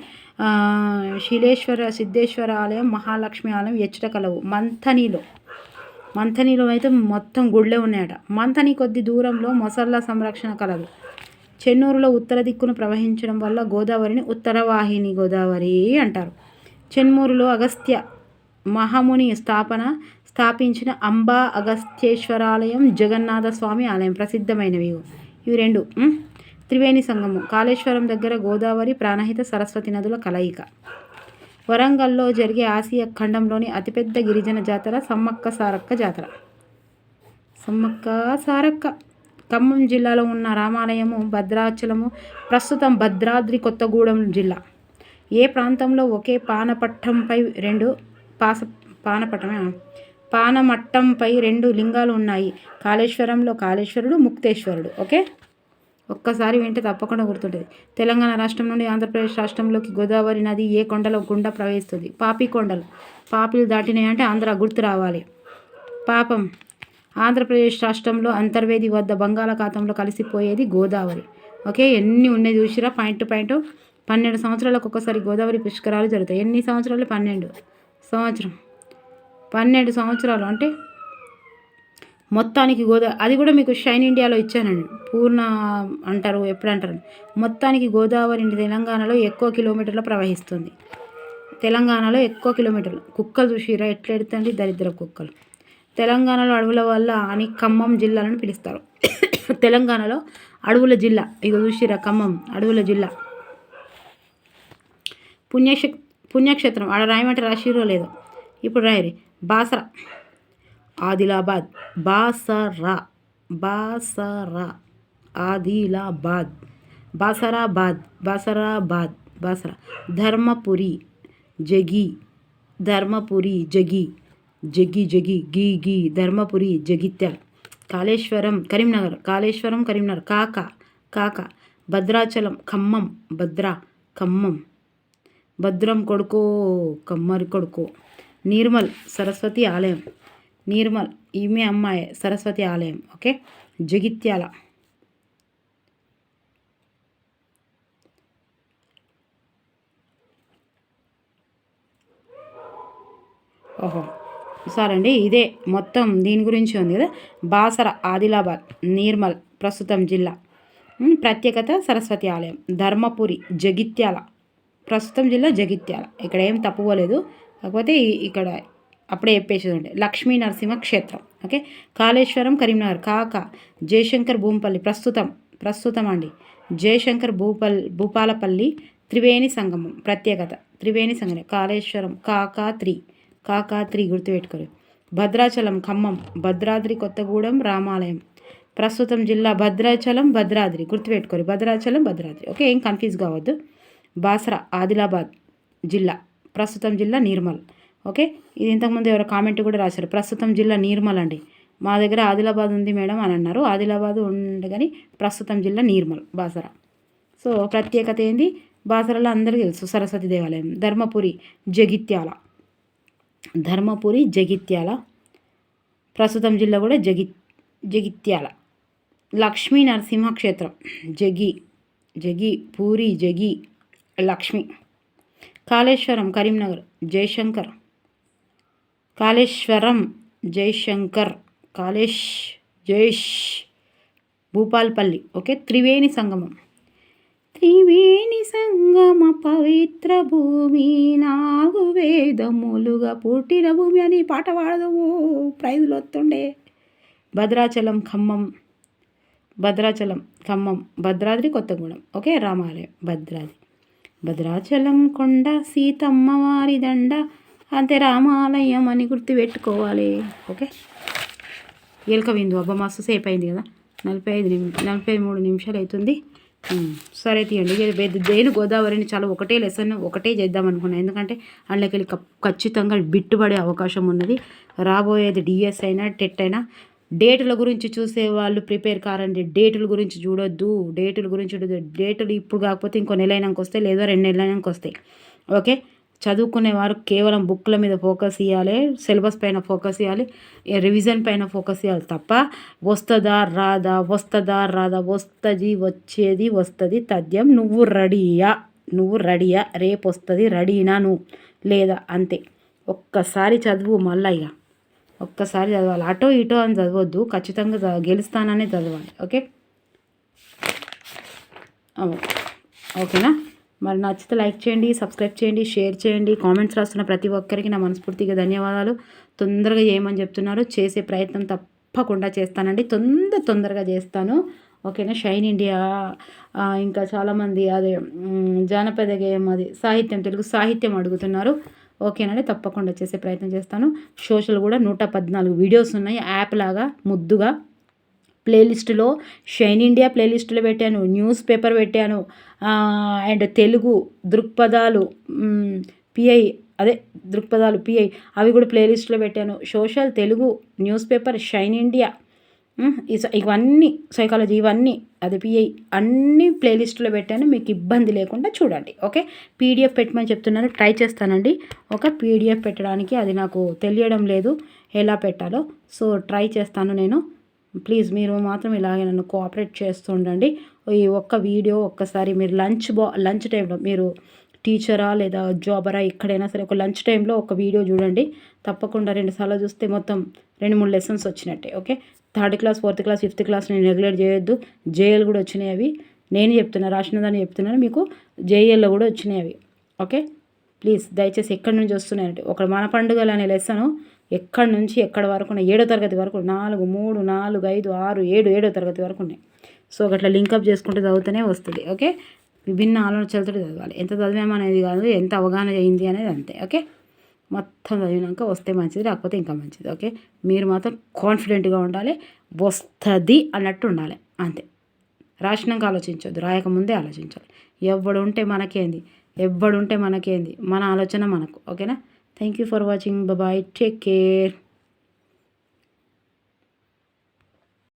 శిలేశ్వర సిద్ధేశ్వర ఆలయం, మహాలక్ష్మి ఆలయం ఎచ్చట కలవు? మంథనిలో అయితే మొత్తం గుళ్ళే ఉన్నాయట. మంథని కొద్ది దూరంలో మొసళ్ళ సంరక్షణ కలదు. చెన్నూరులో ఉత్తర దిక్కును ప్రవహించడం వల్ల గోదావరిని ఉత్తరవాహిని గోదావరి అంటారు. చెన్నూరులో అగస్త్య మహాముని స్థాపించిన అంబా అగస్త్యేశ్వరాలయం, జగన్నాథ స్వామి ఆలయం ప్రసిద్ధమైనవి. ఇవి 2. త్రివేణి సంగమం, కాళేశ్వరం దగ్గర గోదావరి, ప్రాణహిత, సరస్వతి నదుల కలయిక. వరంగల్లో జరిగే ఆసియా ఖండంలోని అతిపెద్ద గిరిజన జాతర సమ్మక్క సారక్క జాతర. ఖమ్మం జిల్లాలో ఉన్న రామాలయము, భద్రాచలము ప్రస్తుతం భద్రాద్రి కొత్తగూడెం జిల్లా. ఏ ప్రాంతంలో ఒకే పానపట్టంపై 2 పానమట్టంపై 2 లింగాలు ఉన్నాయి. కాళేశ్వరంలో కాళేశ్వరుడు, ముక్తేశ్వరుడు. ఓకే, ఒక్కసారి వింటే తప్పకుండా గుర్తుంటుంది. తెలంగాణ రాష్ట్రం నుండి ఆంధ్రప్రదేశ్ రాష్ట్రంలోకి గోదావరి నది ఏ కొండల గుండా ప్రవహిస్తుంది? పాపి కొండలు. పాపిలు దాటినాయి అంటే ఆంధ్ర గుర్తు రావాలి. పాపం. ఆంధ్రప్రదేశ్ రాష్ట్రంలో అంతర్వేది వద్ద బంగాళాఖాతంలో కలిసిపోయేది గోదావరి. ఓకే, ఎన్ని ఉన్నాయి చూసిరా? Point to point. 12 సంవత్సరాలకు ఒకసారి గోదావరి పుష్కరాలు జరుగుతాయి. ఎన్ని సంవత్సరాలు? 12 సంవత్సరం. 12 సంవత్సరాలు అంటే మొత్తానికి అది కూడా మీకు షైన్ ఇండియాలో ఇచ్చానండి. పూర్ణ అంటారు, ఎప్పుడు అంటారు. మొత్తానికి గోదావరి తెలంగాణలో ఎక్కువ కిలోమీటర్ల ప్రవహిస్తుంది. తెలంగాణలో ఎక్కువ కిలోమీటర్లు. కుక్కలు చూసిరా ఎట్లా ఎడుతండి, దరిద్ర కుక్కలు. తెలంగాణలో అడవుల వల్ల అని ఖమ్మం జిల్లాలను పిలుస్తారు. తెలంగాణలో అడవుల జిల్లా. ఇక చూసిరా ఖమ్మం అడవుల జిల్లా. పుణ్యక్షేత్రం ఆడ రాయమంటే రాసిరో లేదో, ఇప్పుడు రాయరి. బాసరా, ఆదిలాబాద్. బాసరా, ఆదిలాబాద్. బాసరాబాద్, బాసరా. ధర్మపురి, జగి. గీ. ధర్మపురి, జగిత్యాల. కాళేశ్వరం, కరీంనగర్. కాక. భద్రాచలం, ఖమ్మం. ఖమ్మం. భద్రం కొడుకో, కమ్మరి కొడుకో. నిర్మల్, సరస్వతి ఆలయం. నిర్మల్, ఈమె అమ్మాయి, సరస్వతి ఆలయం. ఓకే, జగిత్యాల. ఓహో సరే అండి, ఇదే మొత్తం దీని గురించి ఉంది కదా. బాసర, ఆదిలాబాద్, నిర్మల్ ప్రస్తుతం జిల్లా. ప్రత్యేకత సరస్వతి ఆలయం. ధర్మపురి, జగిత్యాల ప్రస్తుతం జిల్లా జగిత్యాల. ఇక్కడ ఏం తప్పుకోలేదు, కాకపోతే ఇక్కడ అప్పుడే చెప్పేసి ఉండే. లక్ష్మీ నరసింహ క్షేత్రం. ఓకే, కాళేశ్వరం, కరీంనగర్. కాక. జయశంకర్ భూంపల్లి ప్రస్తుతం అండి. జయశంకర్ భూపాలపల్లి. త్రివేణి సంగమం. ప్రత్యేకత త్రివేణి సంగమం. కాళేశ్వరం, కాకాత్రి గుర్తుపెట్టుకోరు. భద్రాచలం, ఖమ్మం. భద్రాద్రి కొత్తగూడెం రామాలయం. ప్రస్తుతం జిల్లా భద్రాచలం, భద్రాద్రి గుర్తుపెట్టుకోరు. భద్రాచలం, భద్రాద్రి. ఓకే, ఏం కన్ఫ్యూజ్ కావద్దు. బాసరా, ఆదిలాబాద్ జిల్లా. ప్రస్తుతం జిల్లా నిర్మల్. ఓకే, ఇది ఇంతకుముందు ఎవరో కామెంట్ కూడా రాశారు. ప్రస్తుతం జిల్లా నిర్మల్ అండి. మా దగ్గర ఆదిలాబాద్ ఉంది మేడం అని అన్నారు. ఆదిలాబాద్ ఉండగాని ప్రస్తుతం జిల్లా నిర్మల్, బాసరా. సో ప్రత్యేకత ఏంది? బాసరాలో అందరికీ తెలుసు, సరస్వతి దేవాలయం. ధర్మపురి, జగిత్యాల. ప్రస్తుతం జిల్లా కూడా జగిత్యాల. లక్ష్మీ నరసింహ క్షేత్రం. పూరి, లక్ష్మి. కాళేశ్వరం, కరీంనగర్. జయశంకర్. భూపాల్పల్లి. ఓకే, త్రివేణి సంగమ పవిత్ర భూమి, 4 వేదములుగా పుట్టిన భూమి అని పాట పాడదవు, ప్రైజులు వస్తుండే. భద్రాచలం, ఖమ్మం. భద్రాద్రి కొత్తగూడెం. ఓకే, రామాలయం. భద్రాచలం కొండ, సీతమ్మ వారి దండ, అంతే రామాలయం అని గుర్తుపెట్టుకోవాలి. ఓకే, ఎలుక విందు. అబ్బా మస్తు సేపు అయింది కదా, 43 నిమిషాలు అవుతుంది. సరే తీయండి. దేని గోదావరిని చాలా ఒకటే చేద్దాం అనుకున్నాను. ఎందుకంటే అందులోకి ఖచ్చితంగా బిట్టుబడే అవకాశం ఉన్నది. రాబోయేది డిఎస్ అయినా టెట్ అయినా. డేటుల గురించి చూసే వాళ్ళు ప్రిపేర్ కారండి. డేటుల గురించి చూడొద్దు. డేటులు ఇప్పుడు కాకపోతే ఇంకో నెల అయినాక వస్తాయి, లేదా 2 నెలలు అయినాక వస్తాయి. ఓకే, చదువుకునేవారు కేవలం బుక్ల మీద ఫోకస్ ఇవ్వాలి, సిలబస్ పైన ఫోకస్ ఇవ్వాలి, రివిజన్ పైన ఫోకస్ ఇవ్వాలి తప్ప వస్తుందా రాదా, వచ్చేది తథ్యం. నువ్వు రెడీయా, రేపు వస్తుంది, రెడీనా నువ్వు లేదా, అంతే. ఒక్కసారి చదువు, మళ్ళీ ఇక ఒక్కసారి చదవాలి. అటో ఇటో అని చదవద్దు, ఖచ్చితంగా గెలుస్తాననే చదవాలి. ఓకేనా? మరి నచ్చితే లైక్ చేయండి, సబ్స్క్రైబ్ చేయండి, షేర్ చేయండి. కామెంట్స్ రాస్తున్న ప్రతి ఒక్కరికి నా మనస్ఫూర్తిగా ధన్యవాదాలు. తొందరగా చేయమని చెప్తున్నారు, చేసే ప్రయత్నం తప్పకుండా చేస్తానండి. తొందరగా చేస్తాను. ఓకేనా? షైన్ ఇండియా, ఇంకా చాలామంది అదే జానపద గేయం, అది సాహిత్యం, తెలుగు సాహిత్యం అడుగుతున్నారు. ఓకేనండి, తప్పకుండా చేసే ప్రయత్నం చేస్తాను. సోషల్ కూడా 114 వీడియోస్ ఉన్నాయి. యాప్ లాగా ముద్దుగా ప్లేలిస్టులో షైన్ ఇండియా ప్లేలిస్టులో పెట్టాను, న్యూస్ పేపర్ పెట్టాను, అండ్ తెలుగు దృక్పథాలు, పిఐ అదే దృక్పథాలు పిఐ అవి కూడా ప్లేలిస్ట్లో పెట్టాను. Social, Telugu, news paper, shine India, ఇవన్నీ సైకాలజీ, ఇవన్నీ అది పిఐ అన్నీ ప్లేలిస్ట్లో పెట్టాను. మీకు ఇబ్బంది లేకుండా చూడండి. ఓకే, పీడిఎఫ్ పెట్టమని చెప్తున్నాను, ట్రై చేస్తానండి. ఒక పీడిఎఫ్ పెట్టడానికి అది నాకు తెలియడం లేదు ఎలా పెట్టాలో. సో ట్రై చేస్తాను నేను. ప్లీజ్ మీరు మాత్రం ఇలాగే నన్ను కోఆపరేట్ చేస్తూ ఉండండి. ఈ ఒక్క వీడియో ఒక్కసారి మీరు లంచ్ టైంలో మీరు టీచరా లేదా జాబరా ఎక్కడైనా సరే ఒక లంచ్ టైంలో ఒక వీడియో చూడండి. తప్పకుండా 2 సార్లు చూస్తే మొత్తం 2-3 లెసన్స్ వచ్చినట్టే. Okay, 3rd class, 4th class, 5th class నేను నెగ్లెక్ట్ చేయొద్దు. జేఎల్ కూడా వచ్చినాయి అవి. నేను చెప్తున్నా, రాసినదాన్ని చెప్తున్నాను, మీకు జేఎల్లో కూడా వచ్చినాయి అవి. ఓకే, ప్లీజ్ దయచేసి ఎక్కడి నుంచి వస్తున్నాయంటే ఒక మన పండుగలు అనే లెసను ఎక్కడి నుంచి ఎక్కడి వరకు ఉన్నాయి, 7వ తరగతి వరకు 4, 3, 4, 5, 6, 7, 7వ తరగతి వరకు ఉన్నాయి. సో అట్లా లింకప్ చేసుకుంటూ చదివితేనే వస్తుంది. ఓకే, విభిన్న ఆలోచనలతో చదవాలి. ఎంత చదివామనేది కాదు, ఎంత అవగాహన అయింది అనేది అంతే. ఓకే, మొత్తం చదివినాక వస్తే మంచిది, రాకపోతే ఇంకా మంచిది. ఓకే, మీరు మాత్రం కాన్ఫిడెంట్గా ఉండాలి, వస్తుంది అన్నట్టు ఉండాలి అంతే. రాసినాక ఆలోచించొద్దు, రాయకముందే ఆలోచించాలి. ఎవడుంటే మనకేంది, మన ఆలోచన మనకు. ఓకేనా? Thank you for watching. Bye, take care.